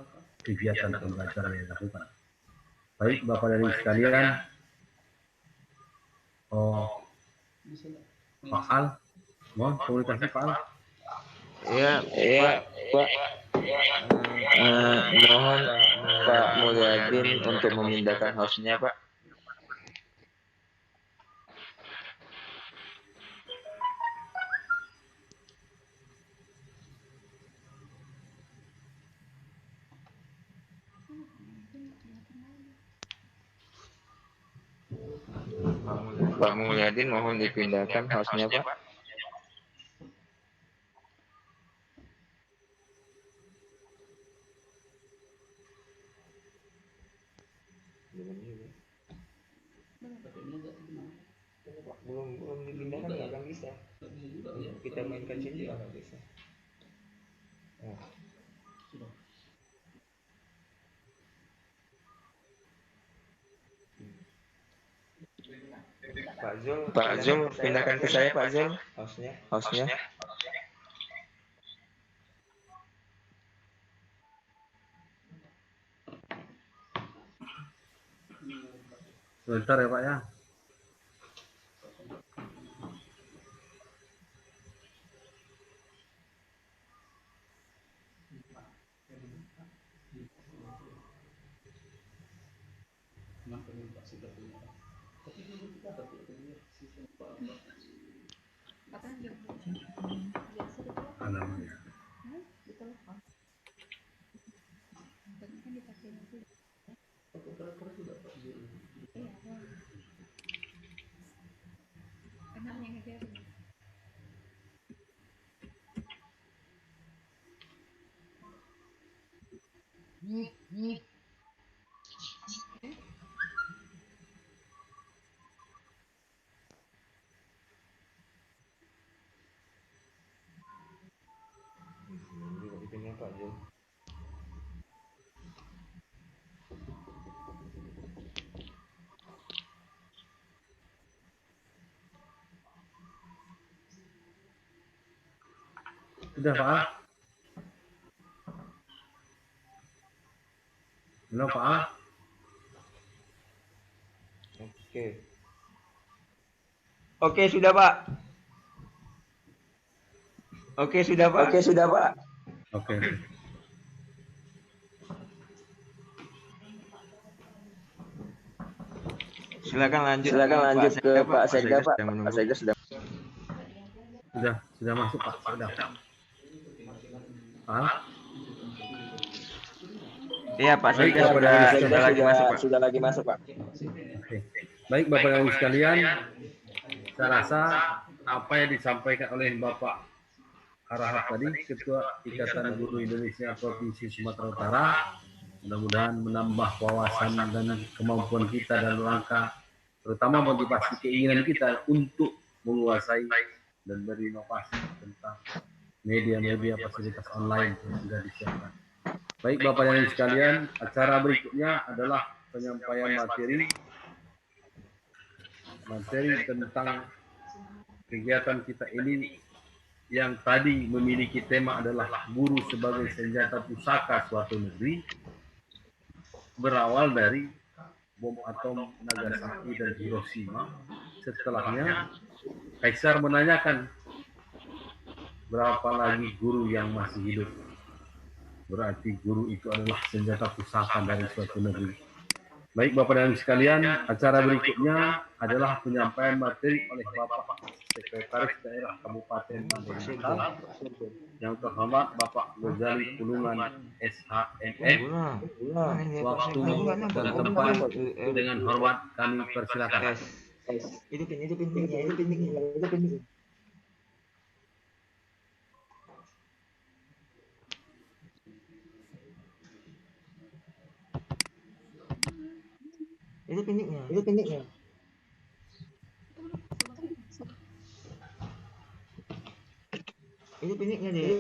kegiatan pembelajaran yang dilakukan. Baik Bapak dan Ibu sekalian, Pak Al, mohon komunikasi Pak Al. Iya, Pak. Mohon Pak Mulyadin untuk memindahkan hostnya, Pak. Pak Mulyadin mohon dipindahkan hostnya, Pak. Belum dipindahkan nggak akan bisa. Kita mainkan sini nggak bisa. Pak Zul, pindahkan ke saya Pak Zul, hostnya. Sebentar ya Pak ya. Alamatnya. Pak Zul. Sudah Pak. Halo Pak. Oke sudah Pak. Oke sudah Pak. Oke. Silakan lanjut ke Pak Sekda, Pak. Pak Sekda sedang. Sudah masuk Pak. Sudah. Iya Pak Sekda sudah lagi masuk Pak. Oke. Baik Bapak dan Ibu sekalian, saya rasa apa yang disampaikan oleh Bapak Harahap tadi, Ketua Ikatan Guru Indonesia Provinsi Sumatera Utara, mudah-mudahan menambah wawasan dan kemampuan kita dalam rangka terutama motivasi keinginan kita untuk menguasai dan berinovasi tentang media-media fasilitas online yang sudah disiapkan. Baik Bapak dan Ibu sekalian, acara berikutnya adalah penyampaian materi tentang kegiatan kita ini yang tadi memiliki tema adalah guru sebagai senjata pusaka suatu negeri, berawal dari bom atom Nagasaki dan Hiroshima. Setelahnya Kaisar menanyakan berapa lagi guru yang masih hidup. Berarti guru itu adalah senjata pusaka dari suatu negeri. Baik Bapak dan Ibu sekalian, acara berikutnya adalah penyampaian materi oleh Bapak Sekretaris Daerah Kabupaten Mandailing yang terhormat Bapak Ghazali Pulungan SHMM. Waktu dan tempat dengan hormat kami persilakan. Hidupin. Itu pendeknya. Itu pendeknya deh.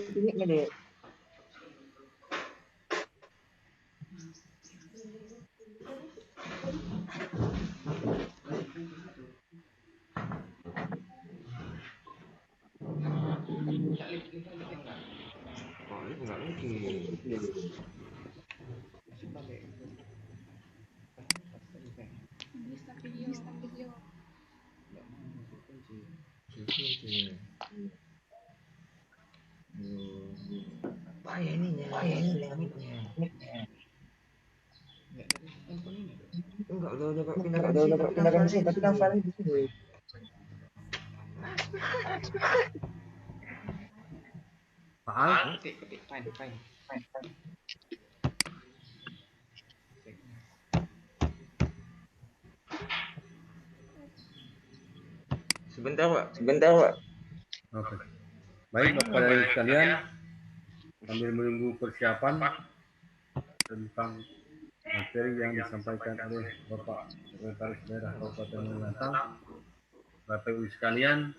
Oh, itu enggak lagi. Video. Apa ya ininya? Enggak, udah pindahkan di sini, tapi kan file di sini. Pak Al, Fine. Sebentar Pak. Oke. Baik Bapak dan Ibu sekalian, sambil menunggu persiapan tentang materi yang disampaikan oleh Bapak Sekretaris Daerah Kabupaten Mandailing, Bapak Ibu sekalian,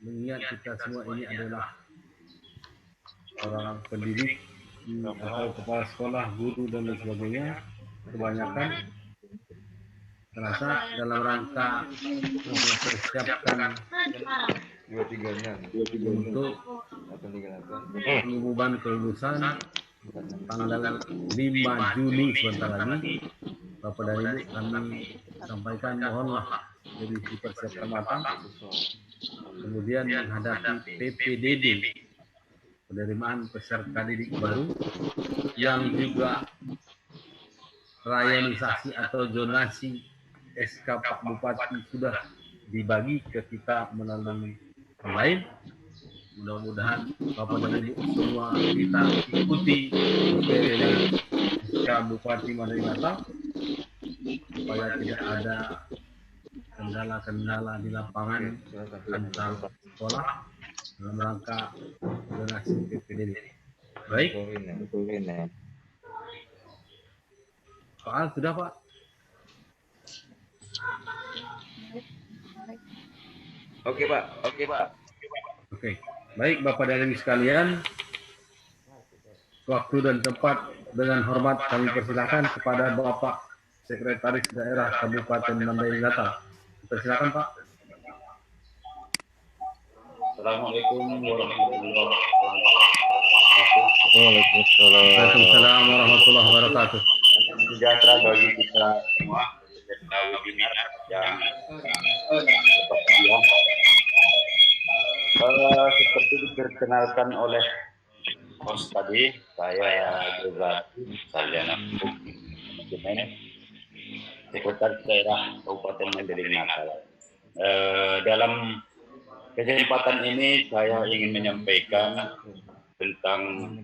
mengingat kita semua ini adalah orang pendidik atau kepala sekolah, guru dan lain sebagainya, kebanyakan terasa dalam rangka mempersiapkan 236 untuk 838 pengumuman kelulusan tanggal 5 Juni sebentar lagi. Bapak dan Ibu, kami sampaikan mohonlah jadi dipersiapkan matang, kemudian menghadapi PPDB, penerimaan peserta didik baru, yang juga rayonisasi atau zonasi SK Pak Bupati sudah dibagi ke kita melalui online. Mudah-mudahan Bapak dan Ibu semua kita ikuti dari SK Bupati Mandailing supaya tidak ada kendala-kendala di lapangan antar sekolah dalam rangka zonasi PPDB. Baik, Pak Al, sudah Pak? Oke Pak. Oke. Baik Bapak dan Ibu sekalian, waktu dan tempat dengan hormat kami persilakan kepada Bapak Sekretaris Daerah Kabupaten Mandailing Natal. Persilakan Pak. Assalamualaikum warahmatullahi wabarakatuh. Waalaikumsalam warahmatullahi wabarakatuh. Sejahtera bagi kita semua peserta webinar yang berbahagia. Seperti diperkenalkan oleh host tadi, saya Ghazali Sarjana Hukum Manajemen Sekretaris Daerah Kabupaten Mandailing Natal. Dalam kesempatan ini saya ingin menyampaikan tentang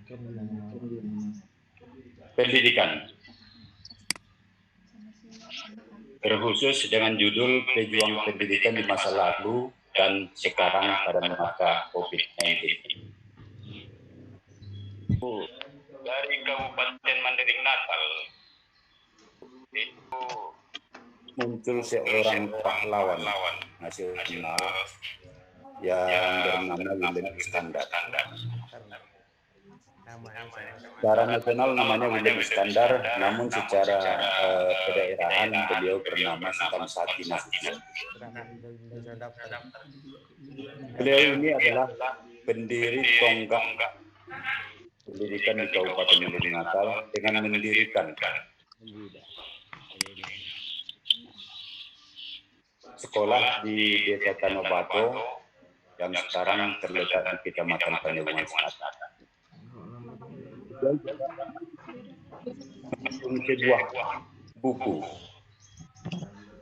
pendidikan, terkhusus dengan judul Pejuang Pendidikan di Masa Lalu dan Sekarang pada Masa COVID-19. Dari Kabupaten Mandailing Natal itu muncul seorang pahlawan nasional yang bernama William Iskandar. Secara nasional namanya William Iskandar, namun secara kedaerahan beliau bernama Sultan Sati Nasution. Beliau ini adalah pendiri tonggak pendidikan di Kabupaten Mandailing Natal dengan mendirikan sekolah di Desa Tanobato yang sekarang terletak di Kecamatan Panjabungan Selatan. Sebuah buku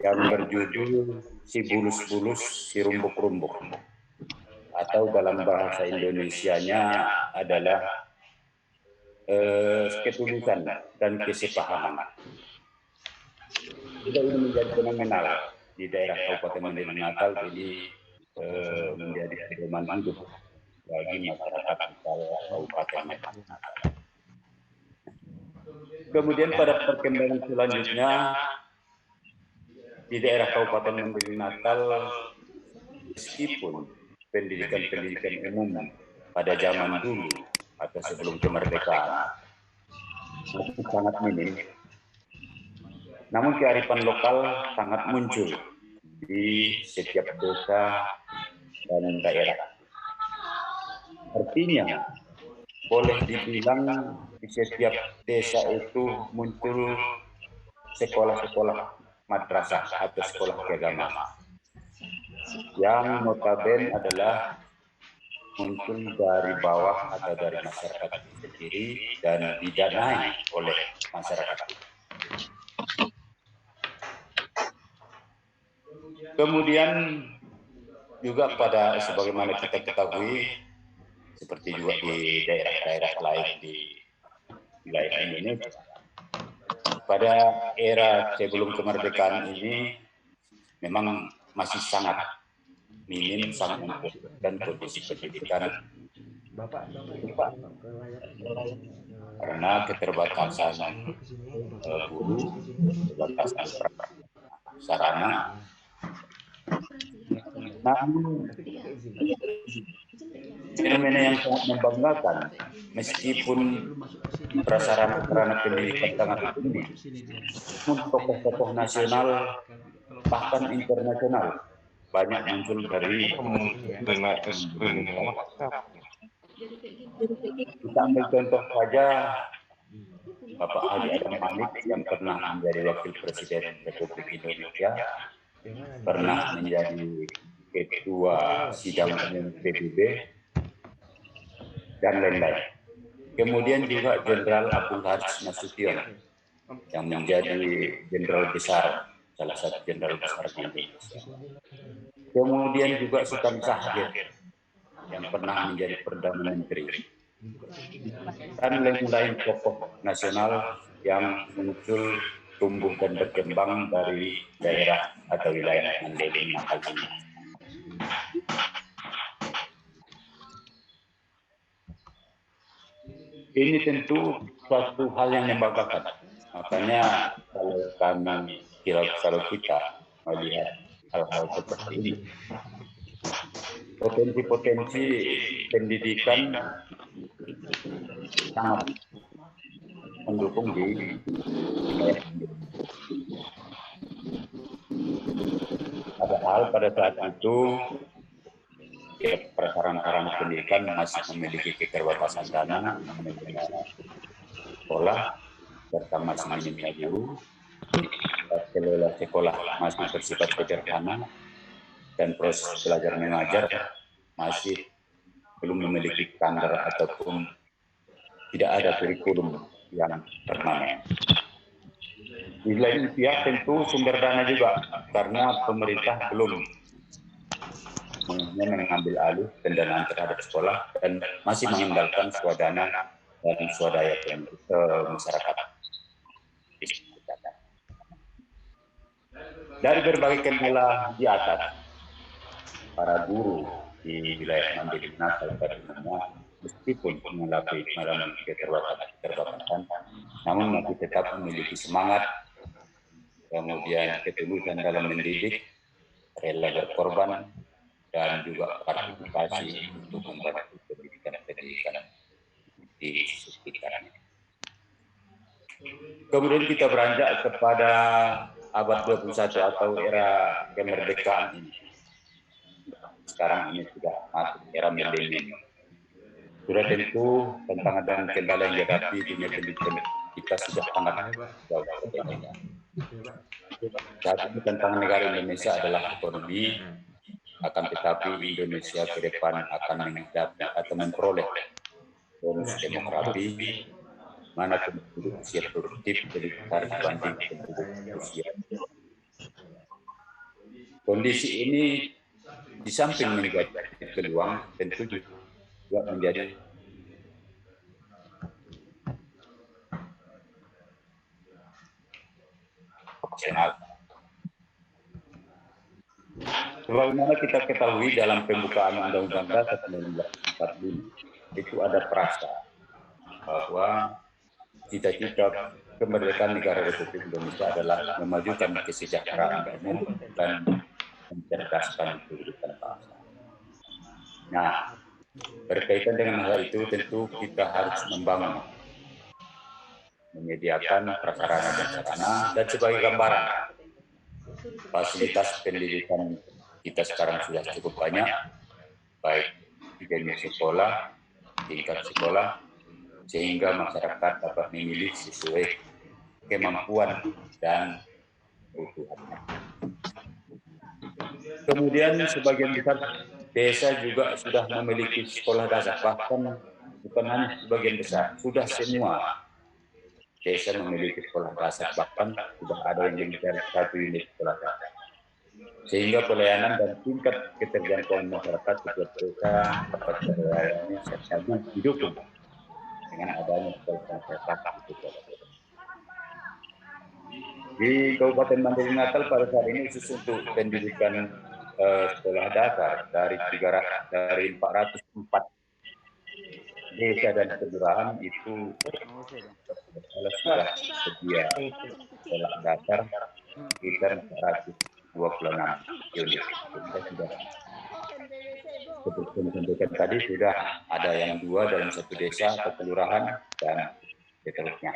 yang berjudul Si Bulus-Bulus Si Rumbuk-Rumbuk, atau dalam bahasa Indonesianya adalah ketulusan dan kesepahaman. Juga ini menjadi fenomenal di daerah Kabupaten Mandailing Natal, jadi menjadi pedoman hidup bagi masyarakat Kabupaten Mandailing Natal. Kemudian pada perkembangan selanjutnya di daerah Kabupaten Mandailing Natal, meskipun pendidikan umum pada zaman dulu atau sebelum kemerdekaan masih sangat minim, namun kearifan lokal sangat muncul di setiap desa dan daerah. Artinya, boleh dibilang di setiap desa itu muncul sekolah-sekolah madrasah atau sekolah keagamaan yang notabene adalah muncul dari bawah atau dari masyarakat sendiri dan didanai oleh masyarakat. Kemudian juga pada sebagaimana kita ketahui, seperti juga di daerah-daerah lain di wilayah Indonesia, pada era sebelum kemerdekaan ini memang masih sangat minim, sangat membutuhkan dan kondisi pendidikan karena keterbatasan guru, keterbatasan sarana. Namun fenomena yang sangat membanggakan, meskipun prasarana pendidikan sangat tinggi, tokoh-tokoh nasional bahkan internasional banyak muncul dari kita ambil contoh saja Bapak Haji Adam Malik yang pernah menjadi Wakil Presiden Republik Indonesia, pernah menjadi Ketua Sidang Umum PBB, dan lain-lain. Kemudian juga Jenderal Abdul Haris Nasution yang menjadi jenderal besar, salah satu jenderal besar di Indonesia. Kemudian juga Sultan Syahrir yang pernah menjadi Perdana Menteri, dan lain-lain tokoh nasional yang muncul, tumbuh dan berkembang dari daerah atau wilayah Mandailing Natal ini. Ini tentu suatu hal yang membanggakan. Makanya kalau kita melihat hal-hal seperti ini, potensi-potensi pendidikan sangat mendukung di padahal pada saat itu prasarana pendidikan masih memiliki keterbatasan dana, sekolah serta masih minimnya guru, kelola sekolah masih bersifat sederhana, dan proses belajar mengajar masih belum memiliki standar ataupun tidak ada kurikulum yang permanen. Di lain pihak tentu sumber dana juga, karena pemerintah belum mengambil alih pendanaan terhadap sekolah dan masih mengandalkan swadana dan swadaya masyarakat. Dari berbagai kendala di atas, para guru di wilayah Mandiri Natal meskipun mengalami keterbatasan, namun masih tetap memiliki semangat, kemudian ketulusan dalam mendidik, rela berkorban, dan juga partisipasi untuk membantu pendidikan di sekitarnya. Kemudian kita beranjak kepada abad 21 atau era kemerdekaan ini. Sekarang ini sudah masuk era milenium. Sudah tentu tantangan dan kendala yang dihadapi dunia pendidikan kita sudah sangat jauh berbeda. Saat ini tantangan negara Indonesia adalah ekonomi, akan tetapi Indonesia ke depan akan menghadapi atau memperoleh bonus demografi, mana penduduk usia produktif lebih besar dibanding penduduk usia. Kondisi ini di samping menjadi peluang, tentu juga menjadi opsional. Sebagaimana kita ketahui dalam pembukaan Undang-Undang Dasar 1945 itu ada frasa bahwa cita-cita kemerdekaan negara Republik Indonesia adalah memajukan kesejahteraan umum dan mencerdaskan kehidupan bangsa. Nah, berkaitan dengan hal itu tentu kita harus membangun, menyediakan prasarana dan sarana, dan sebagai gambaran fasilitas pendidikan kita sekarang sudah cukup banyak, baik di jenis sekolah, tingkat sekolah, sehingga masyarakat dapat memilih sesuai kemampuan dan kebutuhannya. Kemudian sebagian besar desa juga sudah memiliki sekolah dasar, bahkan bukan hanya sebagian besar, sudah semua desa memiliki sekolah dasar, bahkan sudah ada yang memiliki 1 unit sekolah dasar. Sehingga pelayanan dan tingkat keterjangkauan masyarakat setiap desa dapat terlayani serta didukung dengan adanya sekolah dasar. Di Kabupaten Mandiri Natal pada saat ini khusus untuk pendidikan sekolah dasar dari 404 desa dan kelurahan itu sudah sedia sekolah dasar sekitar 426 unit. Seperti yang disampaikan tadi sudah ada yang 2 dalam 1 desa atau kelurahan dan seterusnya.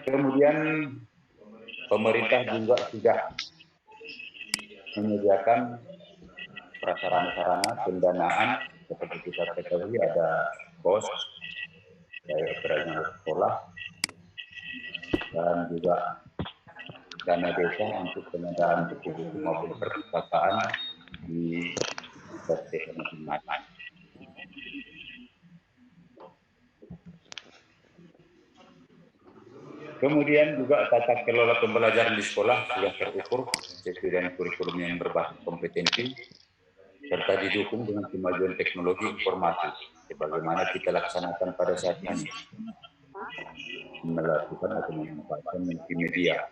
Kemudian pemerintah juga sudah menyediakan prasarana pendanaan seperti kita ketahui ada BOS, daya operasional sekolah, dan juga dana desa untuk pengadaan buku-buku maupun perpustakaan di desa masing-masing. Kemudian juga tata kelola pembelajaran di sekolah sudah terukur sesuai dengan kurikulum yang berbasis kompetensi serta didukung dengan kemajuan teknologi informasi sebagaimana kita laksanakan pada saat ini, melakukan atau memanfaatkan multimedia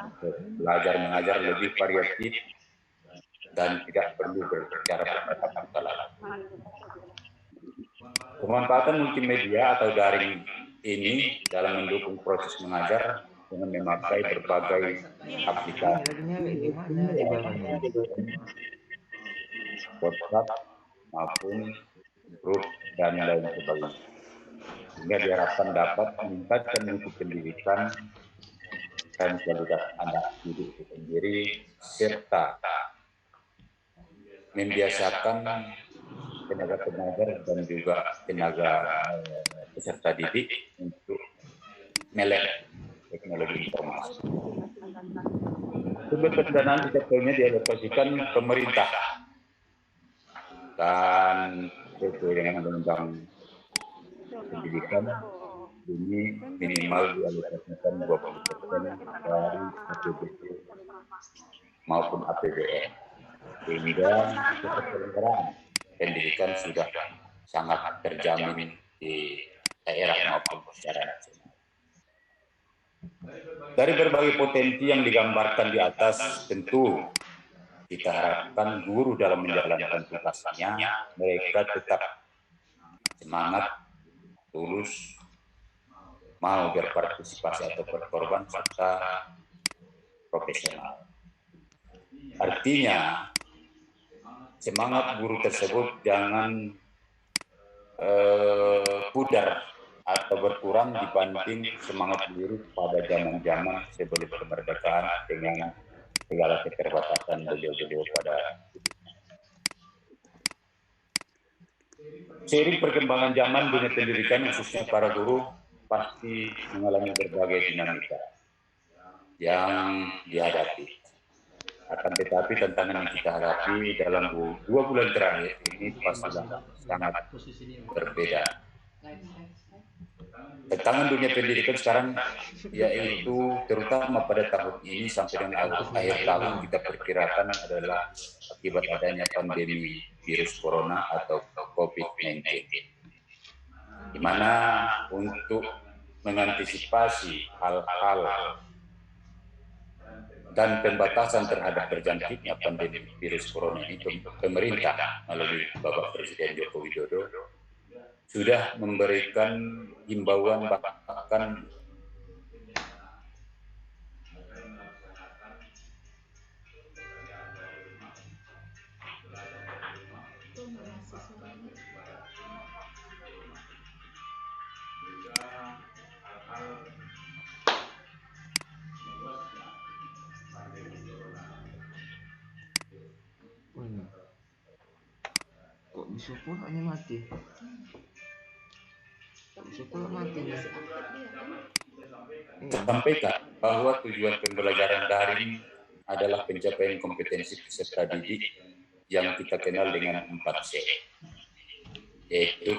untuk belajar mengajar lebih variatif dan tidak perlu berbicara bertatap muka lagi. Pemanfaatan multimedia atau daring ini dalam mendukung proses mengajar dengan memakai berbagai aplikasi WhatsApp maupun grup dan lain sebagainya, sehingga diharapkan dapat meningkatkan mutu pendidikan dan kualitas anak didik itu sendiri serta membiasakan tenaga pengajar dan juga tenaga peserta didik untuk melek teknologi informasi. Sumber pendanaan sebetulnya dialokasikan pemerintah dan sesuai dengan undang-undang pendidikan ini minimal dialokasikan 20% dari APBD maupun APBN, sehingga penyelenggaraan pendidikan sudah sangat terjamin di daerah maupun secara nasional. Dari berbagai potensi yang digambarkan di atas, tentu kita harapkan guru dalam menjalankan tugasnya, mereka tetap semangat, tulus, mau berpartisipasi atau berkorban, serta profesional. Artinya, semangat guru tersebut jangan pudar atau berkurang dibanding semangat guru pada zaman-zaman sebelum kemerdekaan dengan segala keterbatasan beliau-beliau pada seiring perkembangan zaman dunia pendidikan khususnya para guru pasti mengalami berbagai dinamika yang dihadapi. Akan tetapi tantangan yang kita hadapi dalam 2 bulan terakhir ini pasti sangat berbeda. Tantangan dunia pendidikan sekarang yaitu terutama pada tahun ini sampai dengan akhir tahun kita perkirakan adalah akibat adanya pandemi virus corona atau COVID-19, di mana untuk mengantisipasi hal-hal dan pembatasan terhadap terjangkitnya pandemi virus corona ini, pemerintah melalui Bapak Presiden Joko Widodo sudah memberikan himbauan bahkan Kok bisa pulaknya mati? Bisa pulak mati nih. sampaikan bahwa tujuan pembelajaran daring adalah pencapaian kompetensi peserta didik yang kita kenal dengan 4C, yaitu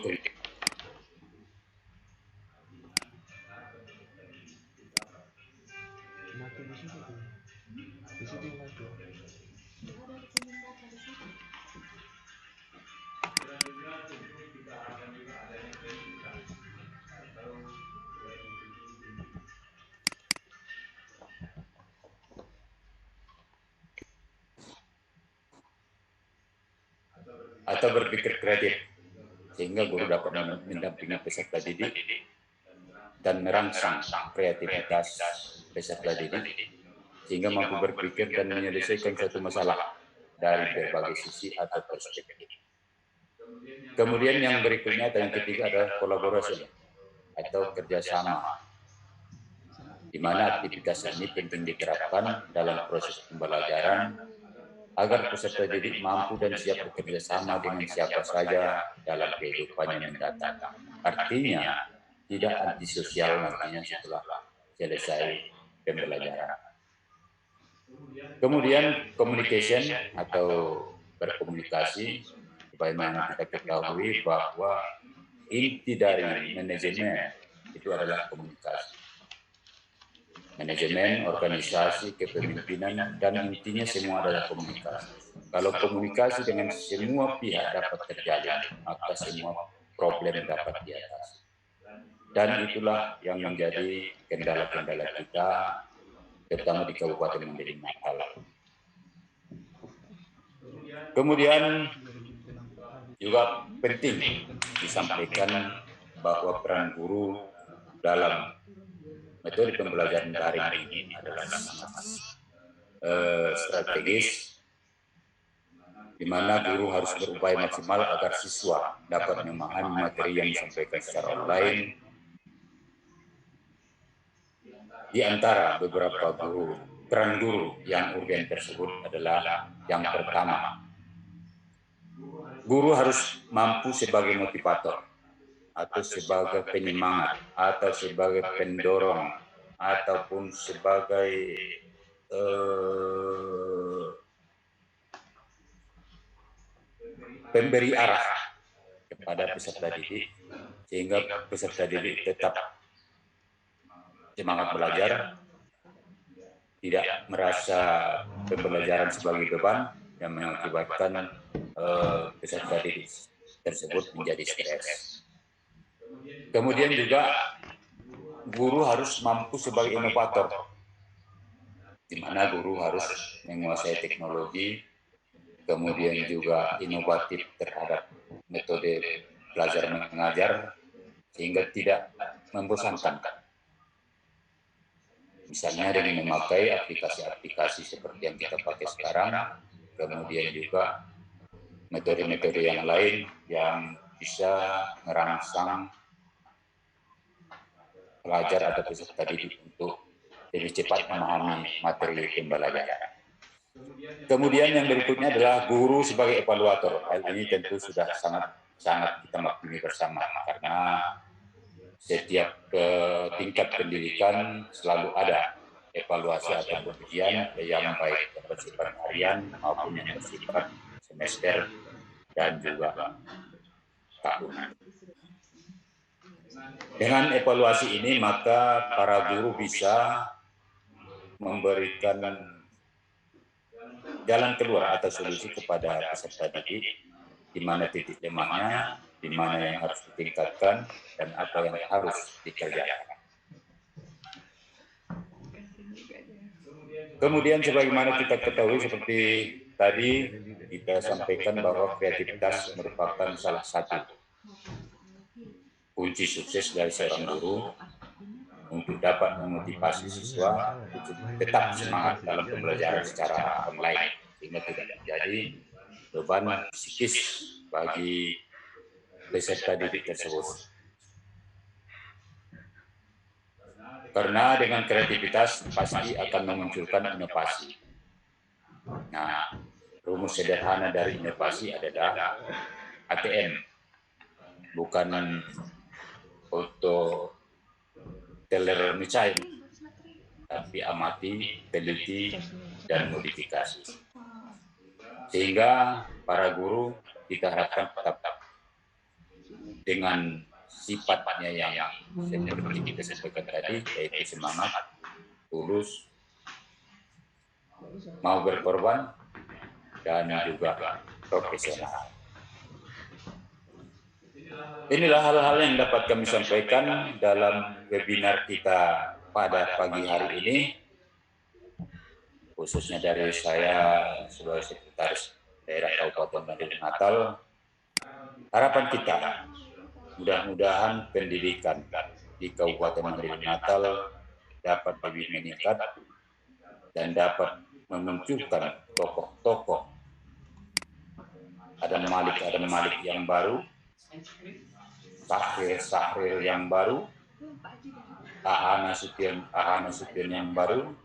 Mati di situ tuh. Di situ mati. atau berpikir kreatif, sehingga guru dapat mendampingi peserta didik dan merangsang kreativitas peserta didik, sehingga mampu berpikir dan menyelesaikan suatu masalah dari berbagai sisi atau perspektif. Kemudian yang berikutnya dan yang ketiga adalah kolaborasi atau kerjasama, di mana aktivitas ini penting diterapkan dalam proses pembelajaran agar peserta didik mampu dan siap bekerja sama dengan siapa saja dalam kehidupannya mendatang. Artinya, tidak antisosial nantinya setelah selesai pembelajaran. Kemudian, communication atau berkomunikasi, sebagaimana kita ketahui bahwa inti dari manajemen itu adalah komunikasi. Manajemen, organisasi, kepemimpinan, dan intinya semua adalah komunikasi. Kalau komunikasi dengan semua pihak dapat terjalin, maka semua problem dapat diatasi. Dan itulah yang menjadi kendala-kendala kita, terutama di Kabupaten Mandailing Natal. Kemudian juga penting disampaikan bahwa peran guru dalam metode pembelajaran daring ini adalah sangat strategis, di mana guru harus berupaya maksimal agar siswa dapat memahami materi yang disampaikan secara online. Di antara beberapa peran guru yang urgen tersebut adalah yang pertama, guru harus mampu sebagai motivator, atau sebagai penyemangat, atau sebagai pendorong, ataupun sebagai pemberi arah kepada peserta didik, sehingga peserta didik tetap semangat belajar, tidak merasa pembelajaran sebagai beban yang mengakibatkan peserta didik tersebut menjadi stres. Kemudian juga guru harus mampu sebagai inovator, di mana guru harus menguasai teknologi, kemudian juga inovatif terhadap metode belajar mengajar, sehingga tidak membosankan. Misalnya dengan memakai aplikasi-aplikasi seperti yang kita pakai sekarang, kemudian juga metode-metode yang lain yang bisa merangsang pelajar atau peserta didik untuk lebih cepat memahami materi pembelajaran. Kemudian yang berikutnya adalah guru sebagai evaluator. Hal ini tentu sudah sangat kita maklumi bersama, karena setiap tingkat pendidikan selalu ada evaluasi atau ujian yang baik bersifat harian maupun yang bersifat semester dan juga tahunan. Dengan evaluasi ini, maka para guru bisa memberikan jalan keluar atau solusi kepada peserta didik, di mana titik lemahnya, di mana yang harus ditingkatkan, dan apa yang harus dikerjakan. Kemudian sebagaimana kita ketahui seperti tadi kita sampaikan bahwa kreativitas merupakan salah satu kunci sukses dari seorang guru untuk dapat memotivasi siswa untuk tetap semangat dalam pembelajaran secara online, sehingga tidak menjadi beban psikis bagi peserta didik tersebut. Karena dengan kreativitas pasti akan memunculkan inovasi. Nah, rumus sederhana dari inovasi adalah ATM, bukan auto teller mecahin, tapi amati, teliti, dan modifikasi. Sehingga para guru kita harapkan tetap dengan sifatnya yang seperti kita sampaikan tadi, yaitu semangat, tulus, mau berkorban, dan juga profesional. Inilah hal-hal yang dapat kami sampaikan dalam webinar kita pada pagi hari ini, khususnya dari saya sebagai Sekretaris Daerah Kabupaten Madrid Natal. Harapan kita, mudah-mudahan pendidikan di Kabupaten Madrid Natal dapat lebih meningkat dan dapat memunculkan tokoh-tokoh Adam Malik yang baru, Sahrir yang baru, Ahana Nasution yang baru,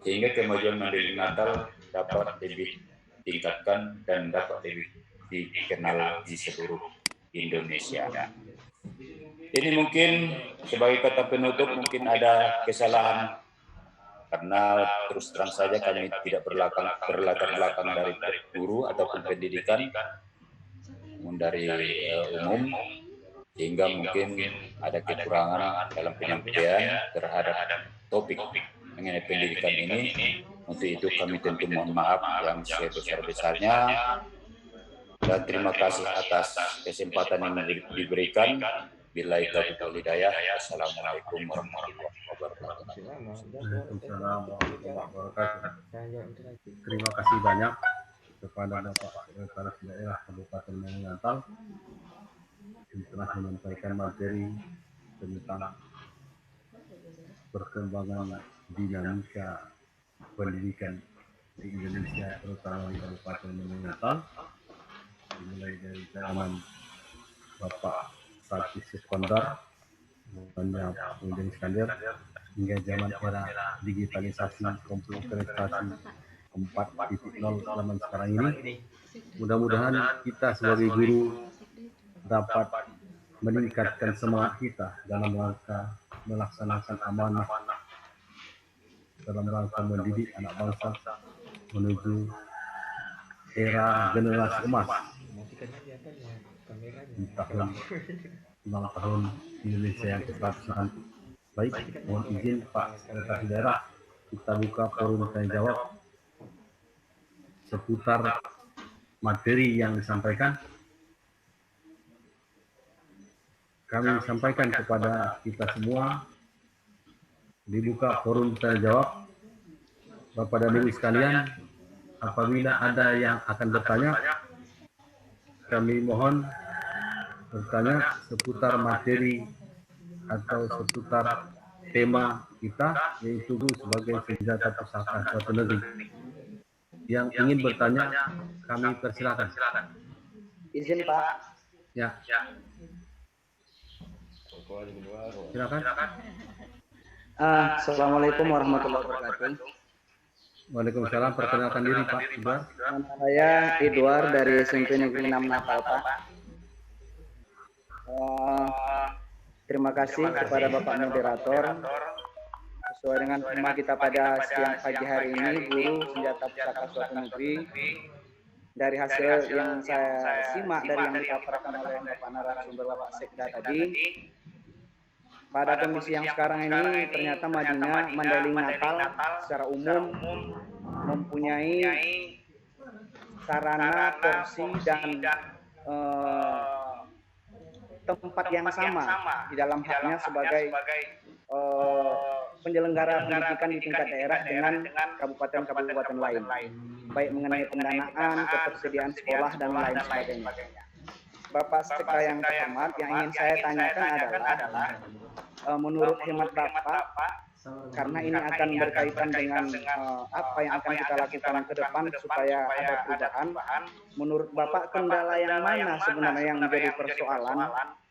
sehingga kemajuan Madrid Natal dapat lebih tingkatkan dan dapat lebih dikenal di seluruh Indonesia. Ini mungkin sebagai kata penutup, mungkin ada kesalahan karena terus terang saja kami tidak berlatar belakang dari guru ataupun pendidikan, namun dari umum, sehingga mungkin ada kekurangan dalam penyampaian terhadap topik mengenai pendidikan ini. Untuk itu kami tentu mohon maaf yang sebesar-besarnya, dan terima kasih atas kesempatan yang diberikan. Billahi taufiq wal hidayah. Assalamualaikum warahmatullahi wabarakatuh. Waalaikumsalam warahmatullahi wabarakatuh. Terima kasih banyak kepada Bapak Sekretaris Daerah Kabupaten Madrid Natal yang telah menyampaikan materi tentang perkembangan dinamika pendidikan di Indonesia, terutama di Kabupaten Madrid Natal, dimulai dari zaman Bapak Satris Iskandar, kemudian Iskandar, hingga zaman era digitalisasi, komputerisasi 4.0 zaman sekarang ini. Mudah-mudahan kita sebagai guru dapat meningkatkan semangat kita dalam rangka melaksanakan amanah, dalam rangka mendidik anak bangsa menuju era generasi emas di tahun 6 tahun Indonesia yang ke-100 nanti. Baik, mohon izin Pak Sekretaris Daerah, kita buka forum tanya jawab seputar materi yang disampaikan. Kami sampaikan kepada kita semua, dibuka forum tanya jawab. Bapak dan Ibu sekalian, apabila ada yang akan bertanya, kami mohon bertanya seputar materi atau seputar tema kita, yaitu sebagai senjata pusaka suatu negeri. Yang ingin bertanya, kami persilakan. Izin Pak. Ya. Silakan. Assalamualaikum warahmatullahi wabarakatuh. Waalaikumsalam. Perkenalkan diri Pak Edward. Nama saya Edward dari SMP Negeri 6 Natal Pak. Terima kasih kepada Bapak Moderator. Sesuai dengan tema kita pada siang pagi hari ini, guru senjata pusaka suatu negeri. Dari hasil yang saya simak dari yang dipaparkan oleh Bapak narasumber Bapak Sekda tadi, pada kondisi yang sekarang ini ternyata Madinah Mandailing Natal secara umum mempunyai sarana, porsi dan tempat yang sama di dalam haknya sebagai penyelenggara pendidikan di tingkat daerah dengan kabupaten-kabupaten lain, baik mengenai pendanaan, ketersediaan sekolah dan lain sebagainya. Bapak Sekda yang terhormat, yang ingin saya tanyakan adalah menurut hemat Bapak, karena ini akan berkaitan dengan apa yang akan kita lakukan ke depan supaya ada perubahan. Menurut Bapak, kendala yang mana sebenarnya yang menjadi persoalan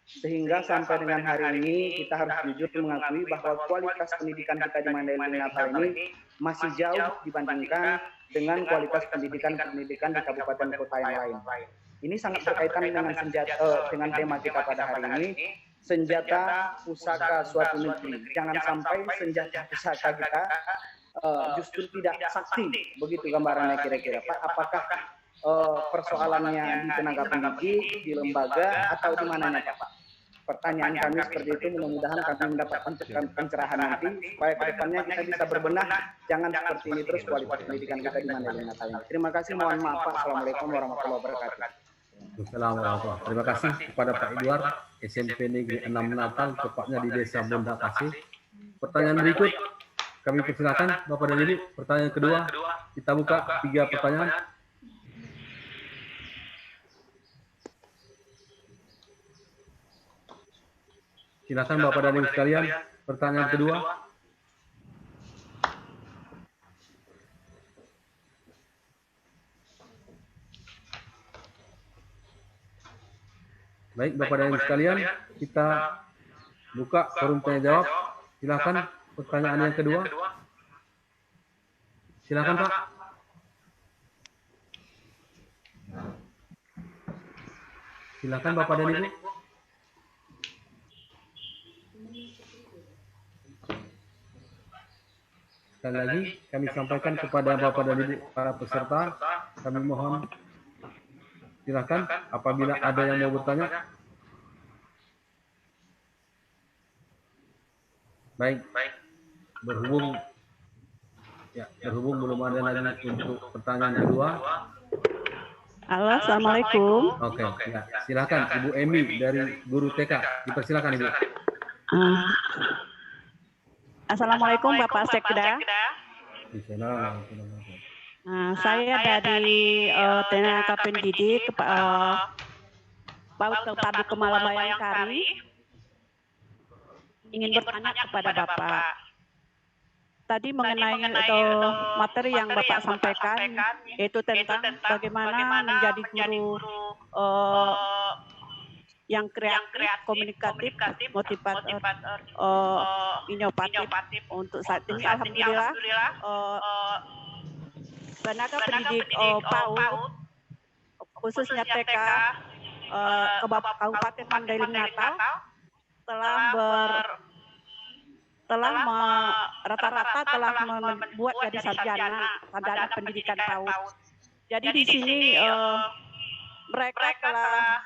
sehingga sampai dengan hari ini kita harus jujur mengakui bahwa kualitas pendidikan kita di Mandailing Natal ini masih jauh dibandingkan dengan kualitas pendidikan di kabupaten kota yang lain. Ini sangat berkaitan dengan tema kita pada hari ini, senjata pusaka suatu negeri. Jangan sampai senjata pusaka kita justru tidak sakti. Begitu gambarannya kira-kira Pak. Apakah persoalannya di tenaga pendidik, di lembaga, atau di mananya Pak? Pertanyaan kami seperti itu, mudah-mudahan kami mendapatkan pencerahan nanti supaya ke depannya kita bisa berbenah, jangan seperti ini terus kualitas pendidikan kita di Mandailing Natal ini. Terima kasih, mohon maaf Pak. Assalamualaikum warahmatullahi wabarakatuh. Assalamualaikum. Terima kasih kepada Pak Edward, SMP Negeri 6 Natal, tepatnya di Desa Bunda Kasih. Pertanyaan berikut kami persilakan Bapak dan Ibu. Pertanyaan kedua, kita buka 3 pertanyaan. Silakan Bapak dan Ibu sekalian, pertanyaan kedua. Baik Bapak dan Ibu sekalian, kita buka forum tanya jawab. Silakan pertanyaan yang kedua. Silakan Pak. Silakan Bapak dan Ibu. Sekali lagi kami sampaikan kepada Bapak dan Ibu para peserta, kami mohon silakan apabila ada yang mau bertanya. Baik, berhubung belum ada lagi untuk pertanyaan kedua. Halo, assalamualaikum. Oke, ya, silakan Ibu Emi dari guru TK, dipersilakan Ibu. Assalamualaikum Bapak Sekda. Saya dari tenaga pendidik PAUD Padu Kemala Bayangkari ingin bertanya kepada Bapak. Tadi mengenai materi yang Bapak sampaikan, yaitu tentang bagaimana menjadi guru yang kreatif, komunikatif, motivator, inovatif. Untuk saat ini alhamdulillah tenaga pendidik PAUD khususnya TK Kabupaten Mandailing Natal rata-rata telah membuat jadi sarjana pendidikan PAUD. Jadi di sini mereka telah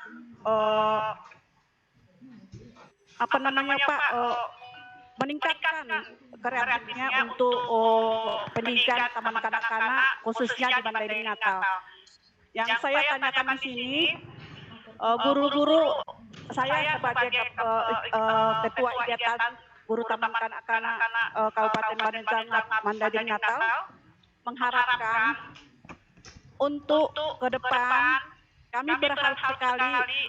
meningkatkan kreatifnya untuk pendidikan taman kanak-kanak khususnya di Mandailing Natal. Yang saya tanyakan di sini, guru-guru, saya sebagai ketua ikatan guru taman kanak-kanak Kabupaten Mandailing Natal mengharapkan untuk ke depan kami berharap sekali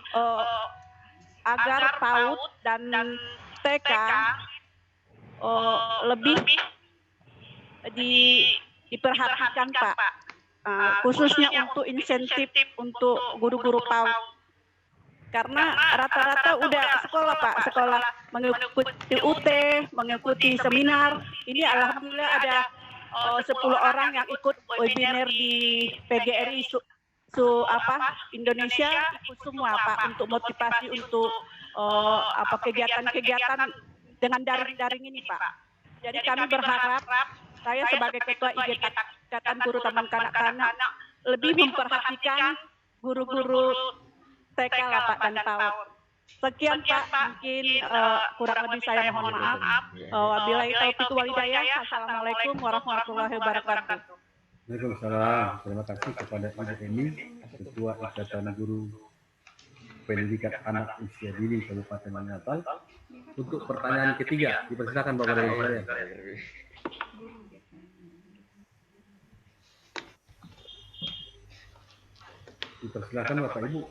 agar PAUD dan TK lebih diperhatikan, Pak, khususnya untuk insentif untuk guru-guru PAUD, karena rata-rata udah sekolah, Pak, sekolah mengikuti UT, mengikuti seminar. Ini alhamdulillah ada 10 orang yang ikut webinar di PGRI Indonesia, ikut semua, Pak, untuk motivasi untuk kegiatan-kegiatan dengan daring ini, Pak. Jadi kami berharap, saya sebagai ketua Ikatan Guru Taman Kanak-kanak lebih memperhatikan guru-guru TK lah, Pak, dan PAUD. Sekian, Pak, mungkin kurang lebih saya mohon maaf. Wabillahi taufiq wal hidayah. Assalamualaikum warahmatullahi wabarakatuh. Waalaikumsalam. Terima kasih kepada Ibu Emi, Ketua Ikatan Guru Pendidikan Anak Usia Dini Kabupaten Natal. Untuk pertanyaan ketiga, dipersilakan Bapak dan Ibu sekalian. Dipersilakan Bapak Ibu.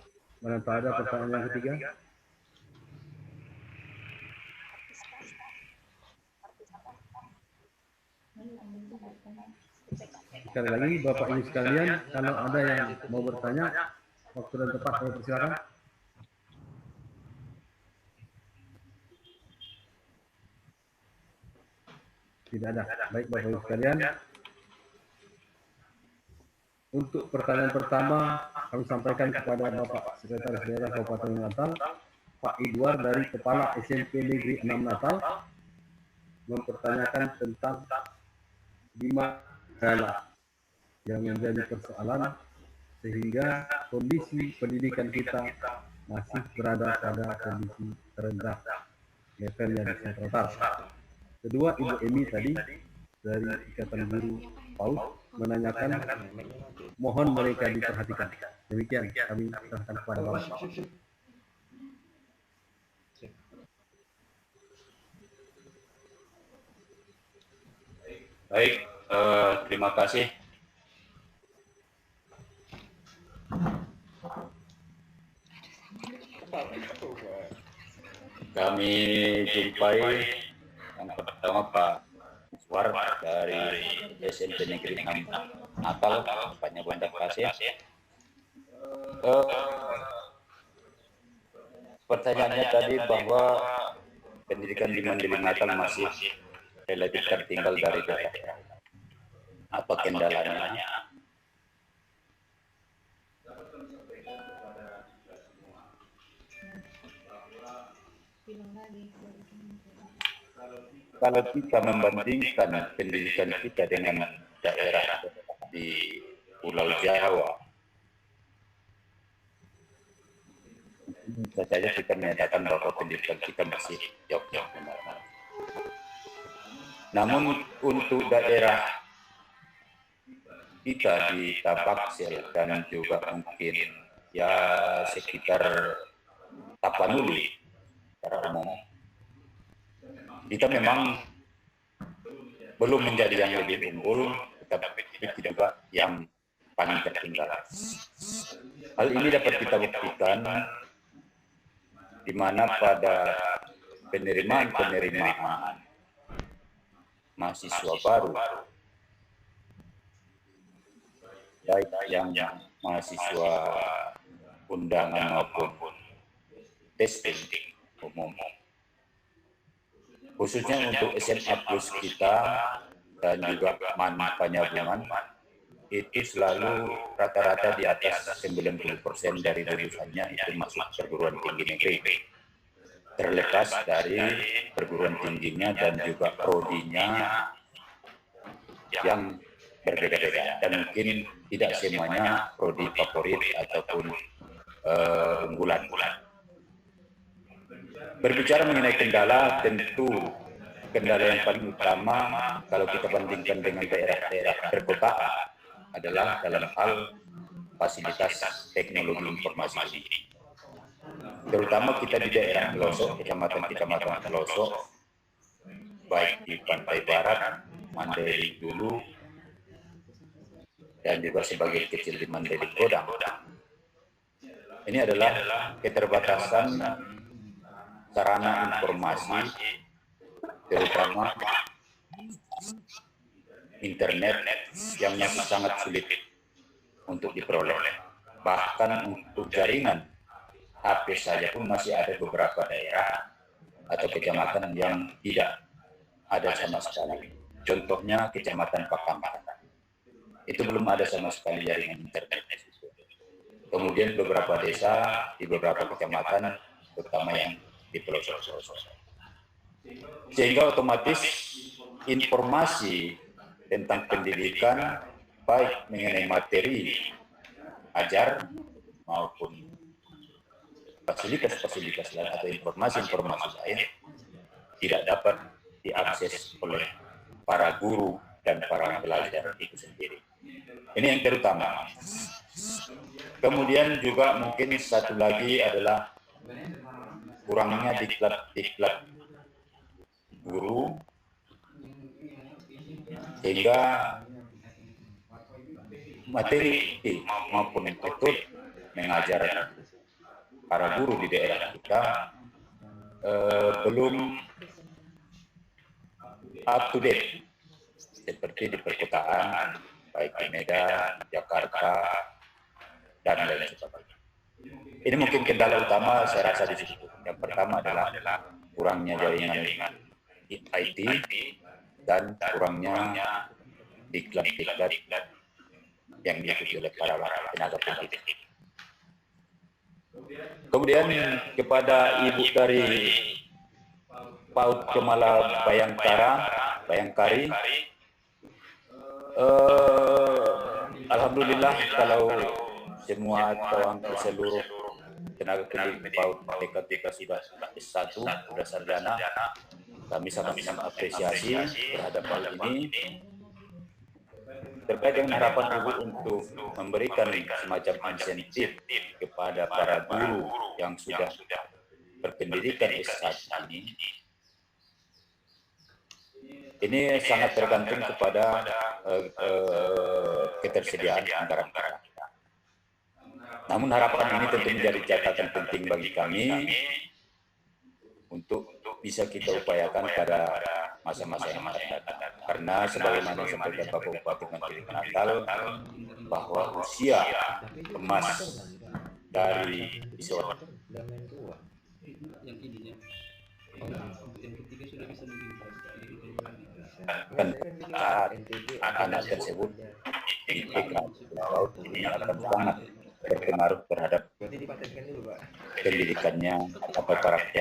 Mana ada pertanyaan yang ketiga? Sekali lagi Bapak Ibu sekalian, kalau ada yang mau bertanya, waktu dan tempat saya persilakan. Tidak ada. Baik Bapak Ibu sekalian. Untuk pertanyaan pertama, kami sampaikan kepada Bapak Sekretaris Daerah Kabupaten Natal, Pak Idwar dari Kepala SMP Negeri 6 Natal, mempertanyakan tentang 5 hal yang menjadi persoalan sehingga kondisi pendidikan kita masih berada pada kondisi terendah levelnya di Sumatera Utara. Kedua, Ibu Emi tadi dari Ikatan Guru PAUD menanyakan, mohon mereka diperhatikan. Demikian kami serahkan kepada Bapak. Baik, terima kasih. Kami jumpai yang pertama Pak Iswar dari SMP Negeri 6 Natal, Bapak Bandar Kasih. Pertanyaannya tadi bahwa pendidikan di Mandailing Natal masih relatif tertinggal dari daerah. Apa kendalanya? Kalau kita membandingkan pendidikan kita dengan daerah di Pulau Jawa, bisa saja kita menyatakan bahwa pendidikan kita masih jauh-jauh menengah. Namun untuk daerah kita di Tabaksel dan juga mungkin ya sekitar Tapanuli secara umum, kita memang belum menjadi yang lebih unggul, tetapi juga yang paling tertinggal. Hal ini dapat kita buktikan di mana pada penerimaan mahasiswa baru, baik yang mahasiswa undangan maupun testing umum, khususnya untuk SMA plus kita dan juga penyambungan, itu selalu rata-rata di atas 90% dari lulusannya itu masuk perguruan tinggi negeri. Terlepas dari perguruan tingginya dan juga prodinya yang berbeda-beda, dan mungkin tidak semuanya prodi favorit ataupun unggulan. Berbicara mengenai kendala, tentu kendala yang paling utama kalau kita bandingkan dengan daerah-daerah perkotaan adalah dalam hal fasilitas teknologi informasi ini. Terutama kita di daerah pelosok, kecamatan-kecamatan pelosok, baik di pantai barat, Mandailing dulu, dan juga sebagian kecil di Mandailing Godang. Ini adalah keterbatasan sarana informasi, terutama internet yang masih sangat sulit untuk diperoleh. Bahkan untuk jaringan HP saja pun masih ada beberapa daerah atau kecamatan yang tidak ada sama sekali. Contohnya Kecamatan Pakamban. Itu belum ada sama sekali jaringan internet. Kemudian beberapa desa di beberapa kecamatan, terutama yang di pelosok. Sehingga otomatis informasi tentang pendidikan, baik mengenai materi ajar maupun fasilitas-fasilitas lain atau informasi-informasi lain tidak dapat diakses oleh para guru dan para pelajar itu sendiri. Ini yang terutama. Kemudian juga mungkin satu lagi adalah kurangnya diklat guru, sehingga materi maupun metode mengajar para guru di daerah kita belum up to date seperti di perkotaan, baik di Medan, Jakarta, dan lain sebagainya. Ini mungkin kendala utama saya rasa di situ. Yang pertama adalah kurangnya jaringan IT dan kurangnya diklat yang diikuti oleh para tenaga pendidik. Kemudian kepada Ibu dari PAUD Kemala Bayangkari, alhamdulillah kalau semua atau hampir seluruh tenaga pendidik PAUD TK sudah S1, sudah sarjana, kami sama-sama apresiasi terhadap hal ini. Terkait dengan harapan Ibu untuk memberikan semacam insentif kepada para guru yang sudah berpendidikan S1 ini sangat tergantung kepada ketersediaan anggaran kita. Namun harapan ini tentu menjadi catatan penting bagi kami untuk bisa kita upayakan pada masa-masa yang akan datang. Karena sebagaimana disampaikan Bapak Bupati Mandailing Natal, bahwa usia emas dari seorang anak tersebut di TK ini akan sangat berpengaruh terhadap pendidikannya atau karakter